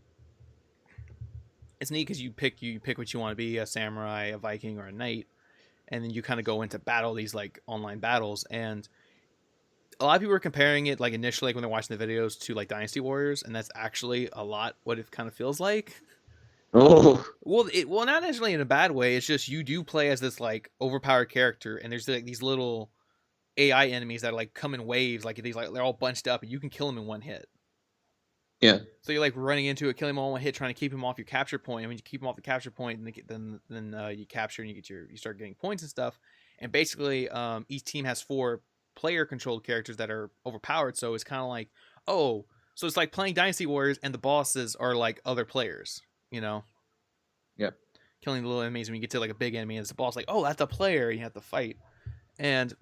it's neat because you pick what you want to be, a samurai, a Viking, or a knight, and then you kind of go into battle these online battles. And a lot of people are comparing it initially when they're watching the videos to Dynasty Warriors, and that's actually a lot what it kind of feels like. Oh. Well, not necessarily in a bad way. It's just you do play as this overpowered character, and there's these little AI enemies that come in waves, they're all bunched up, and you can kill them in one hit. Yeah. So you're running into it, killing him all in one hit, trying to keep him off your capture point. And when you keep him off the capture point, then you capture and you start getting points and stuff. And basically, each team has 4 player-controlled characters that are overpowered. So it's kind of so it's like playing Dynasty Warriors, and the bosses are other players. You know. Yep. Killing the little enemies when you get to a big enemy, and it's the boss oh, that's a player, and you have to fight. And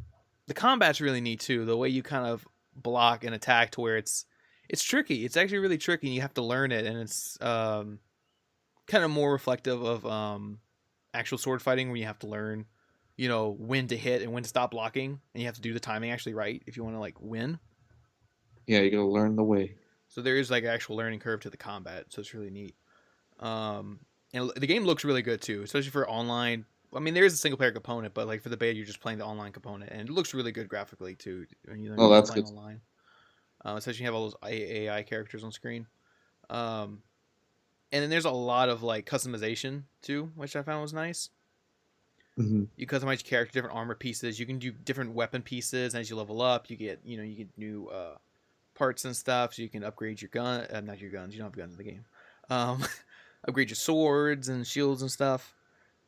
the combat's really neat too. The way you kind of block and attack to where it's tricky. It's actually really tricky, and you have to learn it. And it's kind of more reflective of actual sword fighting, where you have to learn, when to hit and when to stop blocking, and you have to do the timing actually right if you want to like win. Yeah, you gotta learn the way. So there is like an actual learning curve to the combat, so it's really neat. And the game looks really good too, especially for online. I mean, there is a single player component, but like for the beta, you're just playing the online component, and it looks really good graphically too. When you're that's playing good. online, especially you have all those AI characters on screen. And then there's a lot of like customization too, which I found was nice. Mm-hmm. You customize your character, different armor pieces. You can do different weapon pieces, and as you level up, you get new parts and stuff, so you can upgrade your gun. Not your guns. You don't have guns in the game. Upgrade your swords and shields and stuff.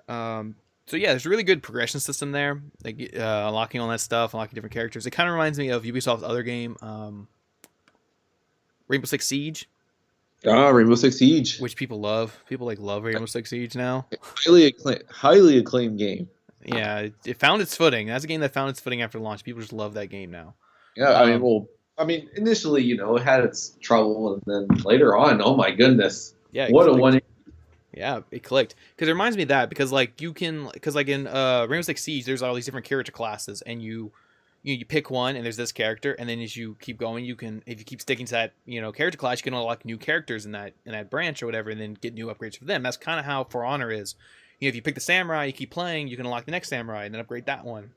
So yeah, there's a really good progression system there. Like unlocking all that stuff, unlocking different characters. It kind of reminds me of Ubisoft's other game, Rainbow Six Siege. Rainbow Six Siege, which people love. People love Rainbow Six Siege now. Highly acclaimed game. Yeah, it found its footing. That's a game that found its footing after launch. People just love that game now. Yeah, initially, it had its trouble, and then later on, oh my goodness, what a one! Yeah, it clicked. Because it reminds me of that, because in Rainbow Six Siege, there's all these different character classes, and you pick one, and there's this character, and then as you keep going, you can, if you keep sticking to that character class, you can unlock new characters in that branch or whatever, and then get new upgrades for them. That's kind of how For Honor is. If you pick the samurai, you keep playing, you can unlock the next samurai and then upgrade that one,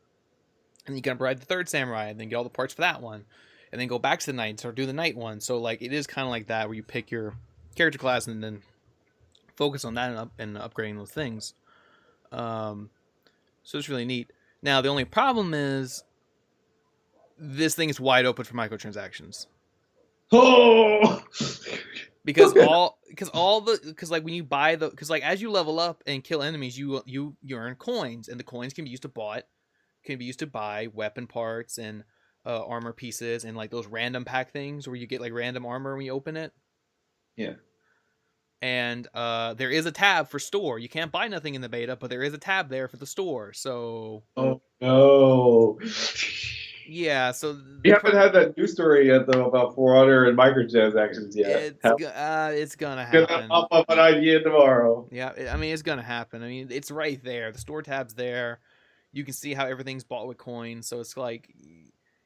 and you can upgrade the third samurai and then get all the parts for that one, and then go back to the knight and start doing the knight one. So like it is kind of like that, where you pick your character class and then focus on that and upgrading those things. So it's really neat. Now the only problem is this thing is wide open for microtransactions. Oh, because when you buy as you level up and kill enemies, you earn coins, and the coins can be used to buy weapon parts and armor pieces, and like those random pack things where you get like random armor when you open it. Yeah. And there is a tab for store. You can't buy nothing in the beta, but there is a tab there for the store. So. Oh no. Yeah, so you haven't had that news story yet, though, about For Honor and microtransactions yet. It's gonna happen. Gonna pop up an idea tomorrow. Yeah, it's gonna happen. I mean, it's right there. The store tab's there. You can see how everything's bought with coins, so it's like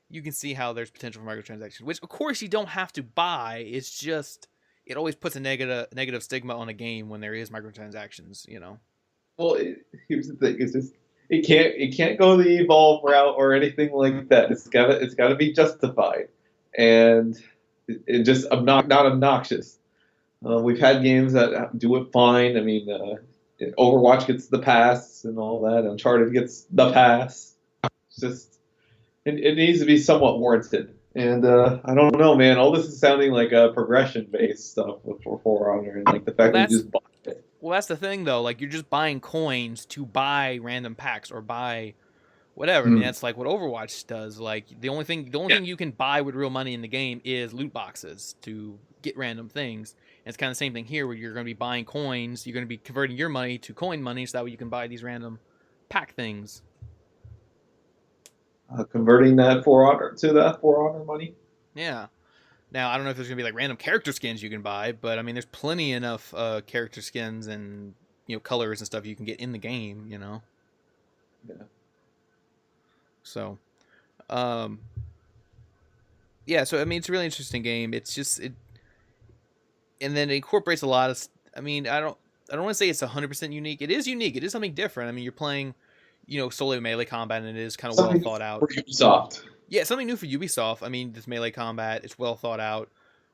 you can see how there's potential for microtransactions. Which, of course, you don't have to buy. It's just it always puts a negative stigma on a game when there is microtransactions. Well, here's the thing: it's just. It can't go the Evolve route or anything like that. It's gotta be justified, and it just not obnoxious. We've had games that do it fine. I mean, Overwatch gets the pass and all that. Uncharted gets the pass. It's just it needs to be somewhat warranted. And I don't know, man. All this is sounding like progression-based stuff for For Honor, and like the fact that you just buy it. Well, that's the thing, though. Like, you're just buying coins to buy random packs or buy whatever. I mean, that's like what Overwatch does. Like, the only thing you can buy with real money in the game is loot boxes to get random things. And it's kind of the same thing here, where you're going to be buying coins. You're going to be converting your money to coin money, so that way you can buy these random pack things. Converting that For Honor money. Yeah. Now, I don't know if there's going to be like random character skins you can buy, but I mean, there's plenty enough character skins and colors and stuff you can get in the game. Yeah. So, yeah. So I mean, it's a really interesting game. It's just and then it incorporates a lot of. I mean, I don't want to say it's 100% unique. It is unique. It is something different. I mean, you're playing, solely melee combat, and it is kind of well thought out. For Ubisoft. Yeah, something new for Ubisoft. I mean, this melee combat, it's well thought out.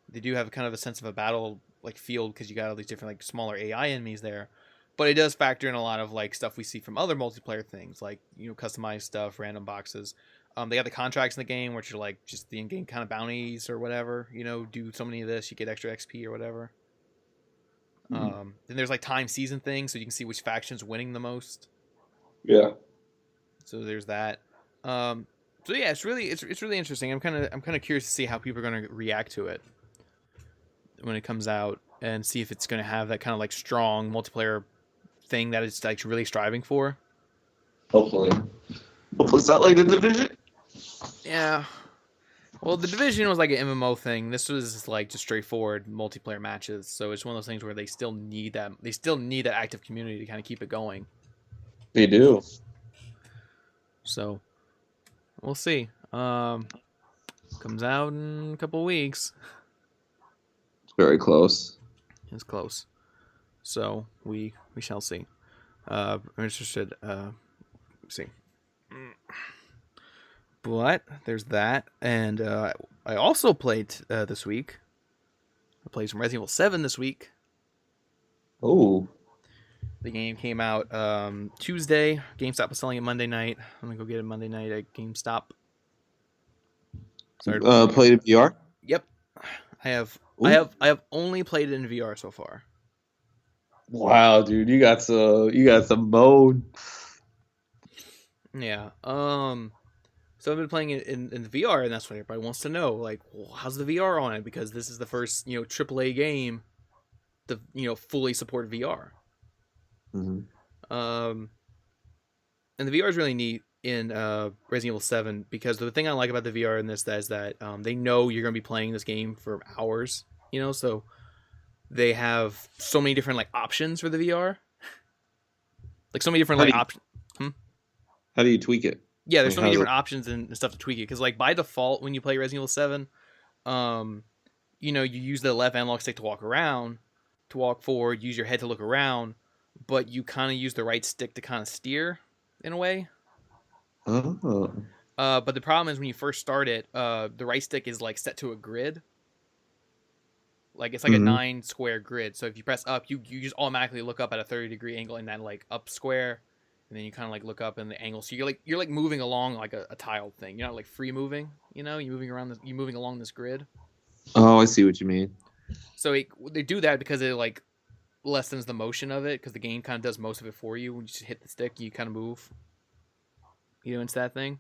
They do have kind of a sense of a battle like field, because you got all these different like smaller AI enemies there. But it does factor in a lot of like stuff we see from other multiplayer things, like customized stuff, random boxes. They got the contracts in the game, which are like just the in-game kind of bounties or whatever. Do so many of this, you get extra XP or whatever. Then there's like time season things, so you can see which faction's winning the most. Yeah. So there's that. So yeah, it's really interesting. I'm kind of curious to see how people are going to react to it when it comes out, and see if it's going to have that kind of like strong multiplayer thing that it's like really striving for. Hopefully it's not like The Division. Yeah. Well, the Division was like an MMO thing. This was like just straightforward multiplayer matches. So it's one of those things where they still need that. They still need that active community to kind of keep it going. They do. So we'll see. Comes out in a couple of weeks. It's very close. It's close. So we shall see. I'm interested. See. But there's that, and I also played this week. I played some Resident Evil 7 this week. Oh. The game came out Tuesday. GameStop was selling it Monday night. I'm gonna go get it Monday night at GameStop. Played it VR? Yep, I have. Ooh. I have only played it in VR so far. Wow, dude, you got some mode. Yeah. So I've been playing it in the VR, and that's what everybody wants to know. Like, well, how's the VR on it? Because this is the first AAA game to fully support VR. Mm-hmm. And the VR is really neat in Resident Evil 7 because the thing I like about the VR in this is that they know you're going to be playing this game for hours. So they have so many different like options for the VR. Like so many different options. How do you tweak it? Yeah, there's so many different options and stuff to tweak it. Because like by default, when you play Resident Evil 7, you use the left analog stick to walk around, to walk forward, use your head to look around, but you kind of use the right stick to kind of steer in a way. Oh. But the problem is when you first start it, the right stick is like set to a grid. Like it's like a 9 square grid. So if you press up, you just automatically look up at a 30-degree angle in that like up square. And then you kind of like look up in the angle, so you're like moving along like a tiled thing. You're not like free moving, you're moving along this grid. Oh, I see what you mean. So they do that because it like lessens the motion of it, because the game kind of does most of it for you. When you just hit the stick, you kind of move, into that thing.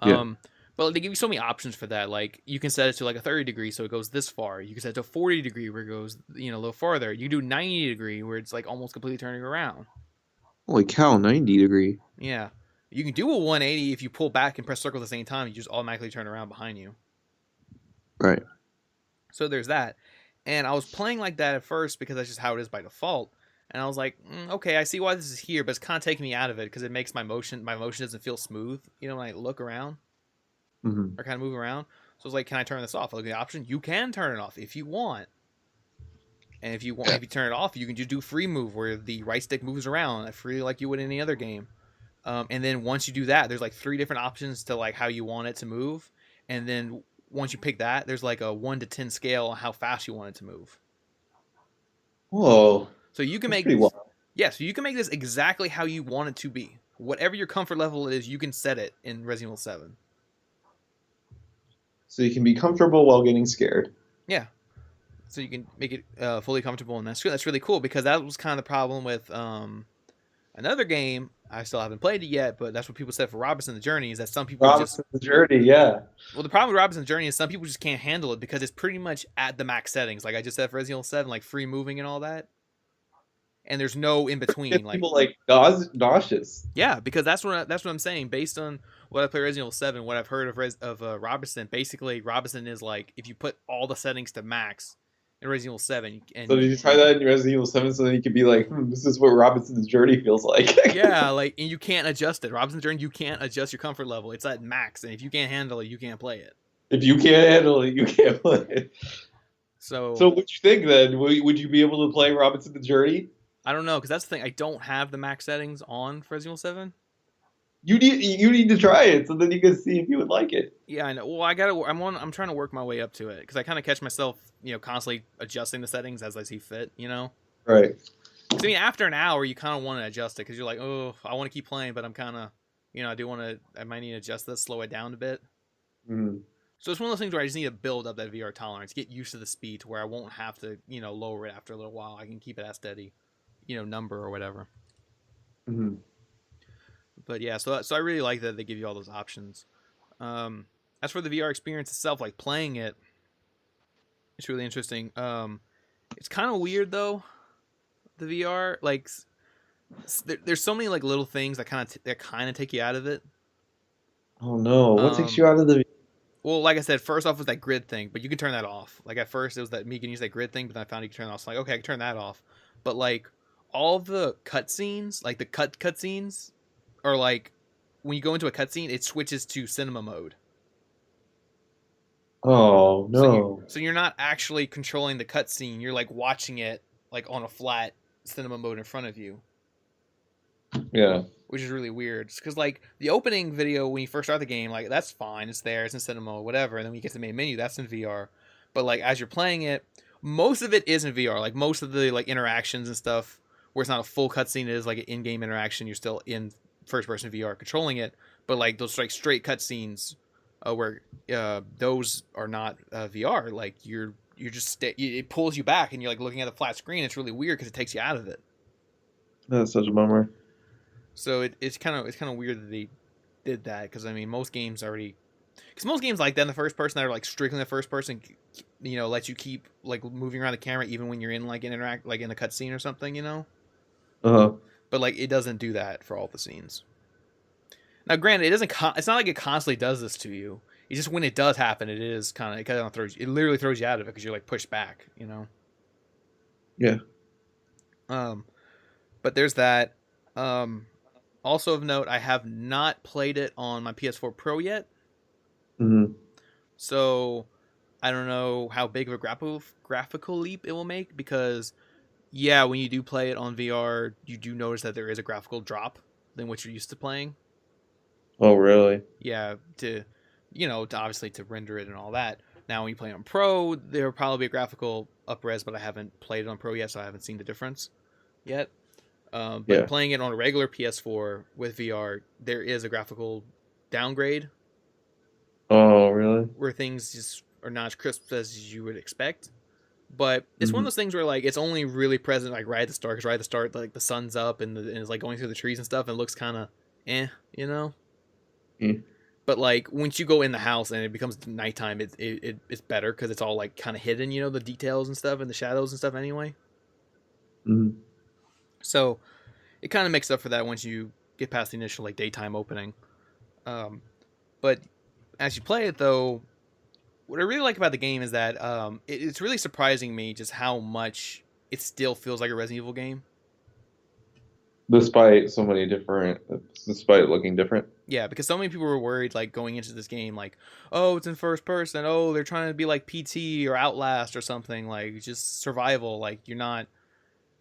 Yeah. But they give you so many options for that. Like you can set it to like a 30 degree, so it goes this far. You can set it to a 40 degree where it goes a little farther. You do 90 degree where it's like almost completely turning around. Holy cow, 90 degree. Yeah. You can do a 180 if you pull back and press circle at the same time. You just automatically turn around behind you. Right. So there's that. And I was playing like that at first because that's just how it is by default. And I was like, okay, I see why this is here, but it's kind of taking me out of it because it makes my motion doesn't feel smooth, when I look around or kind of move around. So I was like, can I turn this off? I look at the option. You can turn it off if you want. And if you turn it off, you can just do free move where the right stick moves around freely like you would in any other game. And then once you do that, there's like 3 different options to like how you want it to move. And then once you pick that, there's like a 1 to 10 scale on how fast you want it to move. Whoa. So you can make so you can make this exactly how you want it to be. Whatever your comfort level is, you can set it in Resident Evil 7. So you can be comfortable while getting scared. Yeah. So you can make it fully comfortable, and that's really cool because that was kind of the problem with another game. I still haven't played it yet, but that's what people said for Robinson's Journey is that some people Robinson's Journey, yeah. Well, the problem with Robinson's Journey is some people just can't handle it because it's pretty much at the max settings. Like I just said for Resident Evil 7, like free moving and all that. And there's no in between. Like people like nauseous. Yeah, because that's what I'm saying. Based on what I play Resident Evil 7, what I've heard of Robinson, basically Robinson is like if you put all the settings to max in Resident Evil 7. And so did you try that in Resident Evil 7 so then you could be like, this is what Robinson's Journey feels like? Yeah, like, and you can't adjust it. Robinson's Journey, you can't adjust your comfort level. It's at max, and if you can't handle it, you can't play it. If you can't handle it, you can't play it. So what'd you think then? Would you be able to play Robinson's Journey? I don't know, because that's the thing. I don't have the max settings on for Resident Evil 7. You need to try it so then you can see if you would like it. Yeah, I know. Well, I'm trying to work my way up to it because I kind of catch myself, constantly adjusting the settings as I see fit. Right. I mean, after an hour, you kind of want to adjust it because you're like, oh, I want to keep playing, but I'm kind of, I might need to adjust this, slow it down a bit. Mm-hmm. So it's one of those things where I just need to build up that VR tolerance, get used to the speed to where I won't have to, lower it after a little while. I can keep it at steady, number or whatever. Mm-hmm. But yeah, so I really like that they give you all those options. As for the VR experience itself, like playing it, it's really interesting. It's kind of weird though. The VR, like, there's so many like little things that kind of take you out of it. Oh no! What takes you out of the? Well, like I said, first off was that grid thing, but you can turn that off. Like at first it was that me can use that grid thing, but then I found you can turn it off. So like, okay, I can turn that off. But like all the cutscenes, like the cutscenes, are like when you go into a cutscene, it switches to cinema mode. Oh no! So you're not actually controlling the cutscene. You're like watching it like on a flat cinema mode in front of you. Yeah. Which is really weird. Because like the opening video when you first start the game, like that's fine, it's there, it's in cinema, whatever. And then when you get to the main menu, that's in VR. But like as you're playing it, most of it is in VR. Like most of the like interactions and stuff, where it's not a full cutscene, it is like an in-game interaction. You're still in first-person VR controlling it. But like those like straight cutscenes, where those are not VR. Like you're just it pulls you back and you're like looking at the flat screen. It's really weird because it takes you out of it. That's such a bummer. So it's kind of weird that they did that because I mean most games already, because most games like that in the first person that are like strictly the first person, you know, let you keep like moving around the camera even when you're in like an interact like in a cutscene or something, you know. But like it doesn't do that for all the scenes. Now, granted, it doesn't. It's not like it constantly does this to you. It's just when it does happen, it kind of throws. It literally throws you out of it because you're like pushed back, you know. Yeah. But there's that. Also of note, I have not played it on my PS4 Pro yet. Mm-hmm. So I don't know how big of a graphical leap it will make because, yeah, when you do play it on VR, you do notice that there is a graphical drop than what you're used to playing. Oh, really? Yeah, obviously to render it and all that. Now, when you play on Pro, there will probably be a graphical up-res, but I haven't played it on Pro yet, so I haven't seen the difference yet. But playing it on a regular PS4 with VR, there is a graphical downgrade. Oh, really? Where things just are not as crisp as you would expect. But it's one of those things where like it's only really present like right at the start, because right at the start like the sun's up and it's like going through the trees and stuff, and it looks kind of you know. But like once you go in the house and it becomes nighttime, it's better because it's all like kind of hidden, you know, the details and stuff and the shadows and stuff anyway. So it kind of makes up for that once you get past the initial like daytime opening. But as you play it though, what I really like about the game is that it's really surprising me just how much it still feels like a Resident Evil game. Despite looking different. Yeah, because so many people were worried, like, going into this game, like, oh, it's in first person, oh, they're trying to be like PT or Outlast or something, like, just survival, like, you're not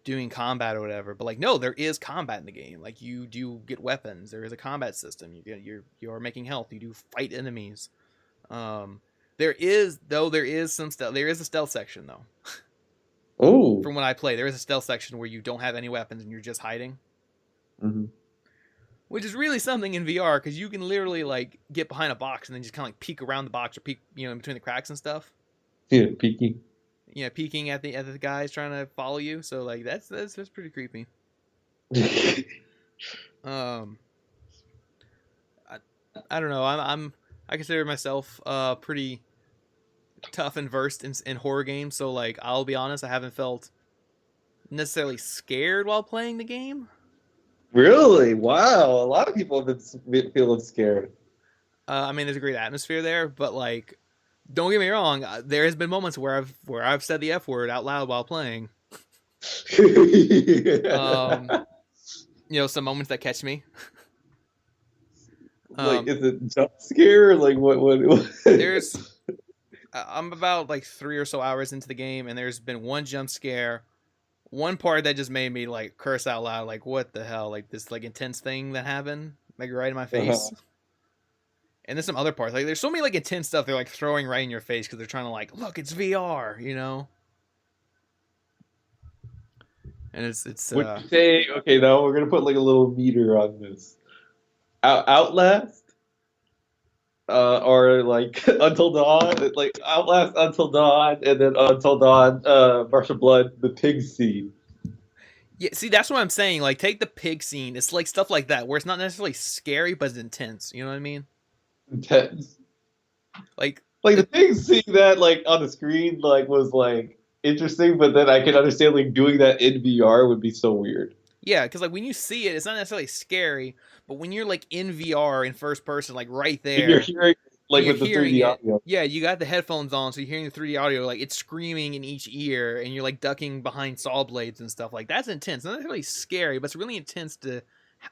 doing combat or whatever. But, like, no, there is combat in the game. Like, you do get weapons, there is a combat system, you're making health, you do fight enemies. There is some stealth, there is a stealth section, though. Oh. From when I play, there is a stealth section where you don't have any weapons and you're just hiding. Which is really something in VR, because you can literally like get behind a box and then just kind of like peek around the box or peek, you know, in between the cracks and stuff. Yeah, peeking. Yeah, peeking at the guys trying to follow you. So like that's pretty creepy. I don't know. I consider myself pretty tough and versed in horror games. So like I'll be honest, I haven't felt necessarily scared while playing the game. Really? Wow. A lot of people have been feeling scared. I mean, there's a great atmosphere there, but like, don't get me wrong. There has been moments where I've said the F word out loud while playing. You know, some moments that catch me. Like, is it jump scare? Or like what? There's, I'm about like 3 or so hours into the game, and there's been one jump scare. One part that just made me like curse out loud, like what the hell, like this like intense thing that happened, like right in my face. And there's some other parts, like there's so many like intense stuff they're like throwing right in your face because they're trying to like, look, it's VR, you know. And it's. Would you say, okay, now we're gonna put like a little meter on this? Outlast, or like Until Dawn, like Outlast, Until Dawn, and then Until Dawn, Martial Blood, the pig scene. Yeah, see, that's what I'm saying. Like, take the pig scene. It's like stuff like that, where it's not necessarily scary, but it's intense. You know what I mean? Intense. Like the pig scene that like on the screen like was like interesting, but then I can understand like doing that in VR would be so weird. Yeah, because like when you see it, it's not necessarily scary, but when you're like in VR in first person, like right there, You're hearing like you're with the hearing 3D it. audio. Yeah, you got the headphones on, so you're hearing the 3D audio, like it's screaming in each ear, and you're like ducking behind saw blades and stuff. Like that's intense. Not necessarily scary, but it's really intense to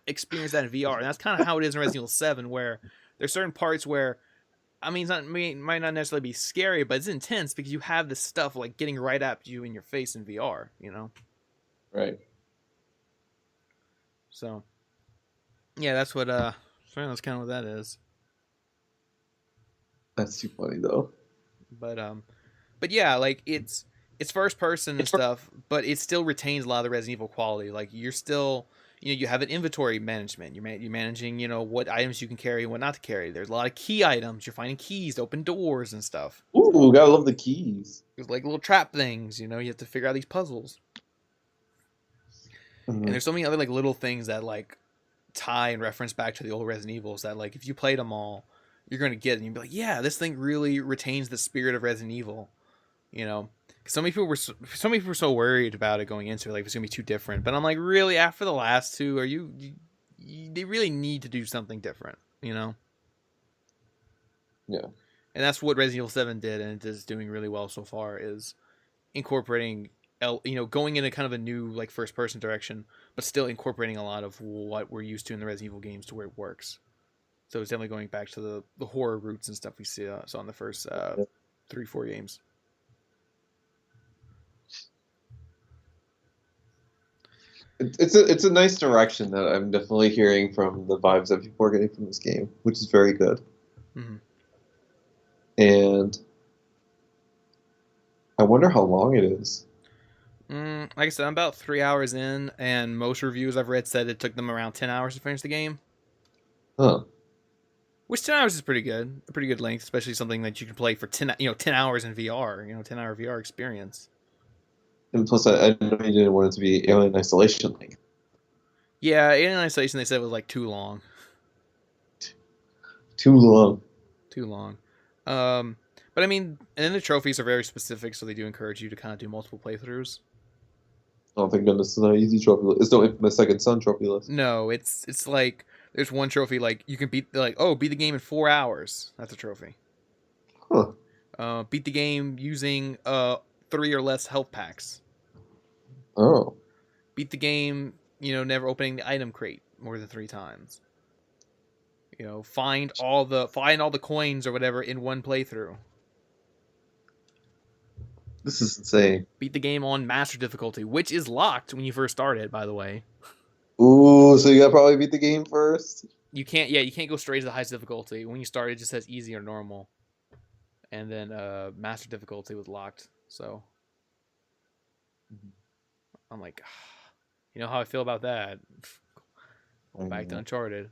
experience that in VR. And that's kind of how it is in Resident Evil 7, where there's certain parts where, I mean, might not necessarily be scary, but it's intense because you have this stuff like getting right at you in your face in VR. You know. Right. So, yeah, that's what. That's kind of what that is. That's too funny though. But yeah, like it's first person and stuff, but it still retains a lot of the Resident Evil quality. Like you're still, you have an inventory management. You're managing, what items you can carry and what not to carry. There's a lot of key items. You're finding keys to open doors and stuff. Ooh, gotta love the keys. There's like little trap things. You have to figure out these puzzles. Mm-hmm. And there's so many other like little things that like tie and reference back to the old Resident Evils that like if you played them all, you're gonna get it and you'd be like, yeah, this thing really retains the spirit of Resident Evil. So many people were so worried about it going into it, like it's gonna be too different. But I'm like, really, after the last two, are they really need to do something different, Yeah. And that's what Resident Evil 7 did, and it is doing really well so far. Is incorporating, going in a kind of a new like first person direction, but still incorporating a lot of what we're used to in the Resident Evil games to where it works. So it's definitely going back to the horror roots and stuff we saw in the first 3-4 games. It's a nice direction that I'm definitely hearing from the vibes that people are getting from this game, which is very good. Mm-hmm. And I wonder how long it is. Like I said, I'm about 3 hours in, and most reviews I've read said it took them around 10 hours to finish the game. Huh. Which 10 hours is pretty good. A pretty good length, especially something that you can play for 10 hours in VR, 10-hour VR experience. And plus, I know you didn't want it to be Alien Isolation length. Yeah, Alien Isolation, they said was like too long. Too long. Too long. But I mean, and then the trophies are very specific, so they do encourage you to kind of do multiple playthroughs. Oh, thank goodness, it's not an easy trophy list. It's no Infamous Second Son trophy list. No, it's like, there's one trophy, like, you can beat the game in 4 hours. That's a trophy. Huh. Beat the game using 3 or less health packs. Oh. Beat the game, never opening the item crate more than 3 times. Find all the coins or whatever in one playthrough. This is insane. Beat the game on master difficulty, which is locked when you first start it, by the way. Ooh, so you gotta probably beat the game first? You can't go straight to the highest difficulty. When you start, it just says easy or normal. And then master difficulty was locked, so I'm like, you know how I feel about that. Going back to Uncharted.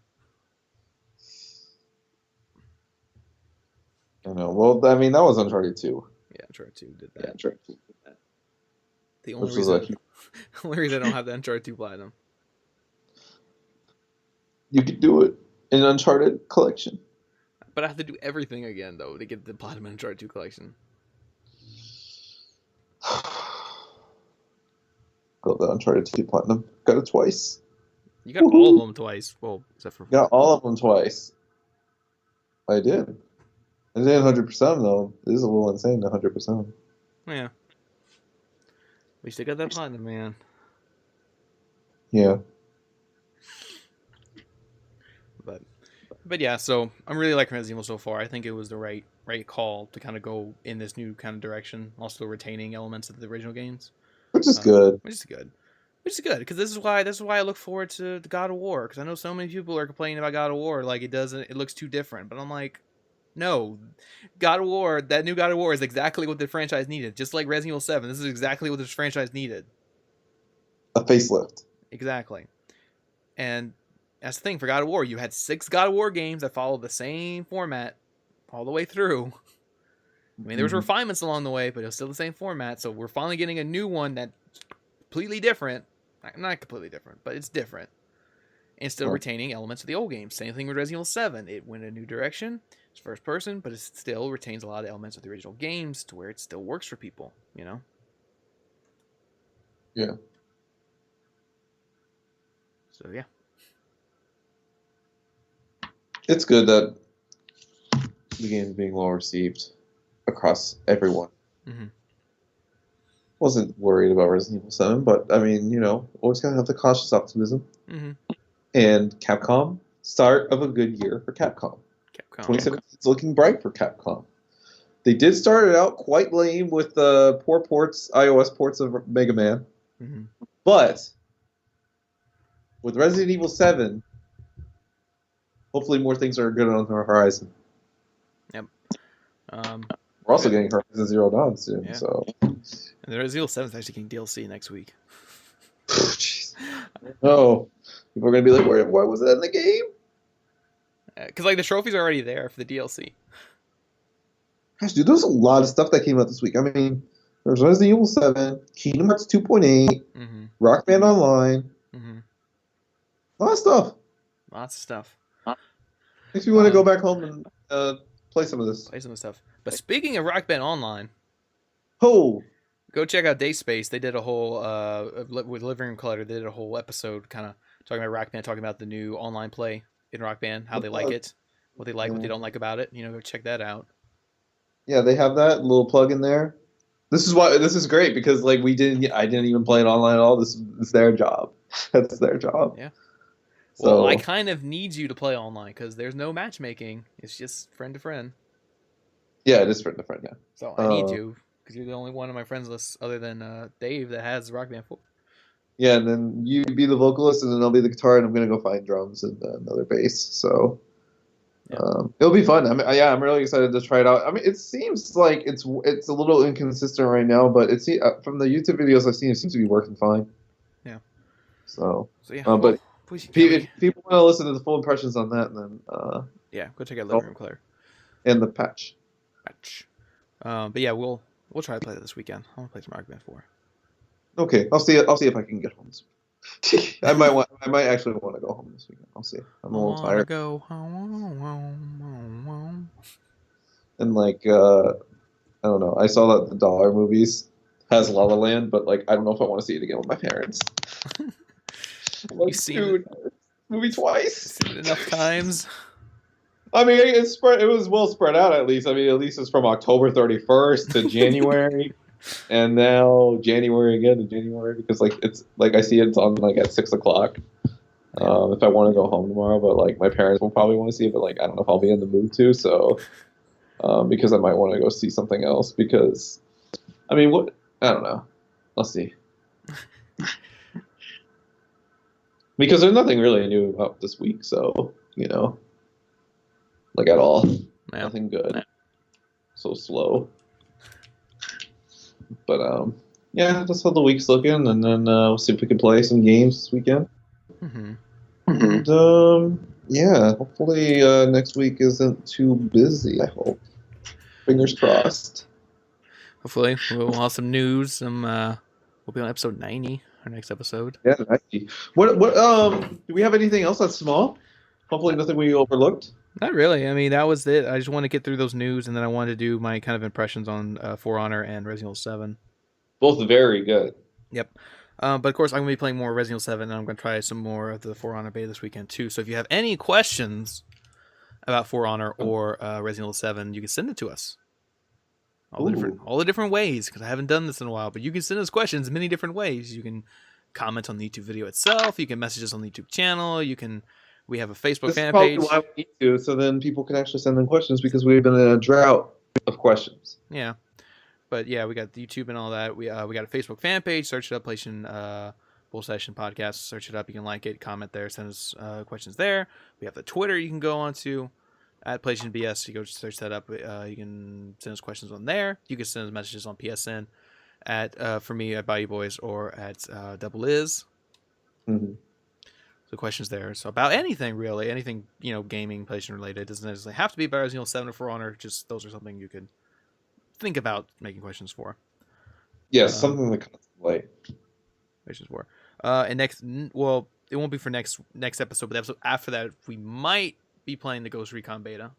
I know. Well, I mean, that was Uncharted 2. Yeah, Uncharted 2 did that. Yeah, Uncharted 2 did that. The only reason I don't have the Uncharted 2 Platinum. You could do it in Uncharted collection. But I have to do everything again, though, to get the Platinum Uncharted 2 collection. Got the Uncharted 2 Platinum. Got it twice. You got all of them twice. Well, except for... Got all of them twice. I did. I did 100% though. This is a little insane, 100%. Yeah. We still got that Platinum, man. Yeah. But yeah, so I'm really liking Resident Evil so far. I think it was the right call to kind of go in this new kind of direction, also retaining elements of the original games. Which is good. Which is good because this is why I look forward to God of War, because I know so many people are complaining about God of War, like it looks too different. But I'm like, no, God of War, that new God of War is exactly what the franchise needed. Just like Resident Evil 7, this is exactly what this franchise needed. A facelift. Exactly. And that's the thing for God of War. You had 6 God of War games that followed the same format all the way through. I mean, there was refinements along the way, but it was still the same format. So we're finally getting a new one that's completely different. Not completely different, but it's different. And still retaining elements of the old games. Same thing with Resident Evil 7. It went a new direction. It's first person, but it still retains a lot of elements of the original games to where it still works for people, Yeah. So yeah. It's good that the game is being well received across everyone. Mm-hmm. Wasn't worried about Resident Evil 7, but I mean, always gotta have the cautious optimism. Mm-hmm. And Capcom, start of a good year for Capcom. 2017 is looking bright for Capcom. They did start it out quite lame with the poor iOS ports of Mega Man. Mm-hmm. But with Resident Evil 7, hopefully more things are good on the horizon. Yep. We're also getting Horizon Zero Dawn soon, yeah. so. And the Resident Evil 7 is actually getting DLC next week. Jeez. No. People are going to be like, why was that in the game? Because like the trophies are already there for the DLC. Gosh, dude, there's a lot of stuff that came out this week. I mean, there's Resident Evil 7, Kingdom Hearts 2.8, Mm-hmm. Rock Band Online. Mm-hmm. A lot of stuff. Lots of stuff. Makes me want to go back home and play some of this. Play some of the stuff. But speaking of Rock Band Online, Oh, go check out Dayspace. They did a whole with Living Room Clutter. They did a whole episode kind of talking about Rock Band, talking about the new online play in Rock Band, how they like it, what they like, what they don't like about it. Go check that out. yeah, they have that little plug in there. This is great because I didn't even play it online at all. This is their job. That's their job. Yeah. So, well, I kind of need you to play online because there's no matchmaking. It's just friend to friend. Yeah, it is friend to friend. Yeah. So I need you because you're the only one on my friends list other than Dave that has Rock Band 4. Yeah, and then you be the vocalist, and then I'll be the guitar, and I'm gonna go find drums and another bass. So yeah. It'll be fun. I'm really excited to try it out. I mean, it seems like it's a little inconsistent right now, but from the YouTube videos I've seen, it seems to be working fine. Yeah. So yeah. But if people want to listen to the full impressions on that, then yeah, go check out Living Room Clutter and the patch. But yeah, we'll try to play that this weekend. I want to play some Rock Band 4. Okay, I'll see if I can get home this week. I might actually want to go home this weekend. I'll see. I'm a little tired. Go home. And I don't know. I saw that the Dollar Movies has La La Land, but I don't know if I want to see it again with my parents. You've seen this movie twice. Seen it enough times. I mean, it was well spread out at least. I mean, at least it's from October 31st to January. And now January again to January because it's I see it's on at 6:00. If I want to go home tomorrow, but my parents will probably want to see it, but I don't know if I'll be in the mood to. So because I might want to go see something else because I mean I don't know. I'll see. Because there's nothing really new out this week, so at all. Yeah. Nothing good. Yeah. So slow. But yeah, that's how the week's looking, and then we'll see if we can play some games this weekend. Mm-hmm. And yeah, hopefully next week isn't too busy. I hope. Fingers crossed. Hopefully, we'll have some news. We'll be on episode 90, our next episode. Yeah, 90. What do we have anything else that's small? Hopefully, nothing we overlooked. Not really. I mean, that was it. I just want to get through those news, and then I wanted to do my kind of impressions on For Honor and Resident Evil 7. Both very good. Yep. But of course, I'm going to be playing more Resident Evil 7, and I'm going to try some more of the For Honor beta this weekend too. So if you have any questions about For Honor or Resident Evil 7, you can send it to us. All the different ways, because I haven't done this in a while. But you can send us questions many different ways. You can comment on the YouTube video itself. You can message us on the YouTube channel. We have a Facebook fan page. This is probably why we need to, so then people can actually send in questions because we've been in a drought of questions. Yeah. But yeah, we got the YouTube and all that. We got a Facebook fan page. Search it up, PlayStation Bull Session Podcast. Search it up. You can like it, comment there, send us questions there. We have the Twitter you can go on to at PlayStation BS. You go search that up. You can send us questions on there. You can send us messages on PSN for me at Bayou Boys or at Double Is. Mm-hmm. So questions there. So about anything really, anything gaming, PlayStation related. It doesn't necessarily have to be about Resident Evil 7 or For Honor. Just those are something you could think about making questions for. Yeah, something like questions for. And it won't be for next episode, but the episode after that, we might be playing the Ghost Recon beta.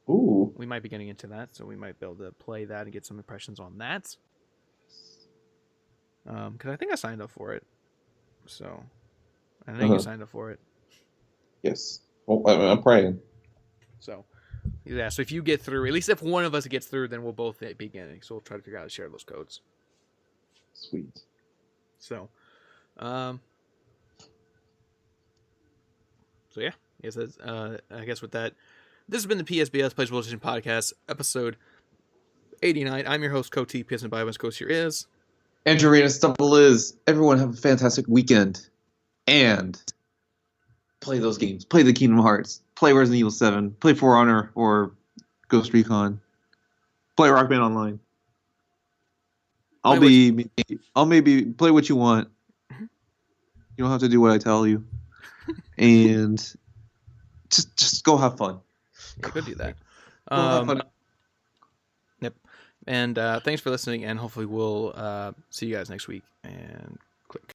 Ooh. We might be getting into that, so we might be able to play that and get some impressions on that. Because I think I signed up for it. So I know you signed up for it. Yes. Well, I'm praying. So, yeah. So if you get through, at least if one of us gets through, then we'll both be getting. So we'll try to figure out how to share those codes. Sweet. So, so yeah. Yes. I guess with that, this has been the PSBS Plays Edition podcast, episode 89. I'm your host, Cody PSN Bioban's host here is Andrew Arena Stumble is. Everyone have a fantastic weekend. And play those games. Play the Kingdom Hearts. Play Resident Evil 7. Play For Honor or Ghost Recon. Play Rock Band Online. I'll maybe play what you want. You don't have to do what I tell you. And just go have fun. You could do that. Go have fun. Yep. And thanks for listening, and hopefully we'll see you guys next week. And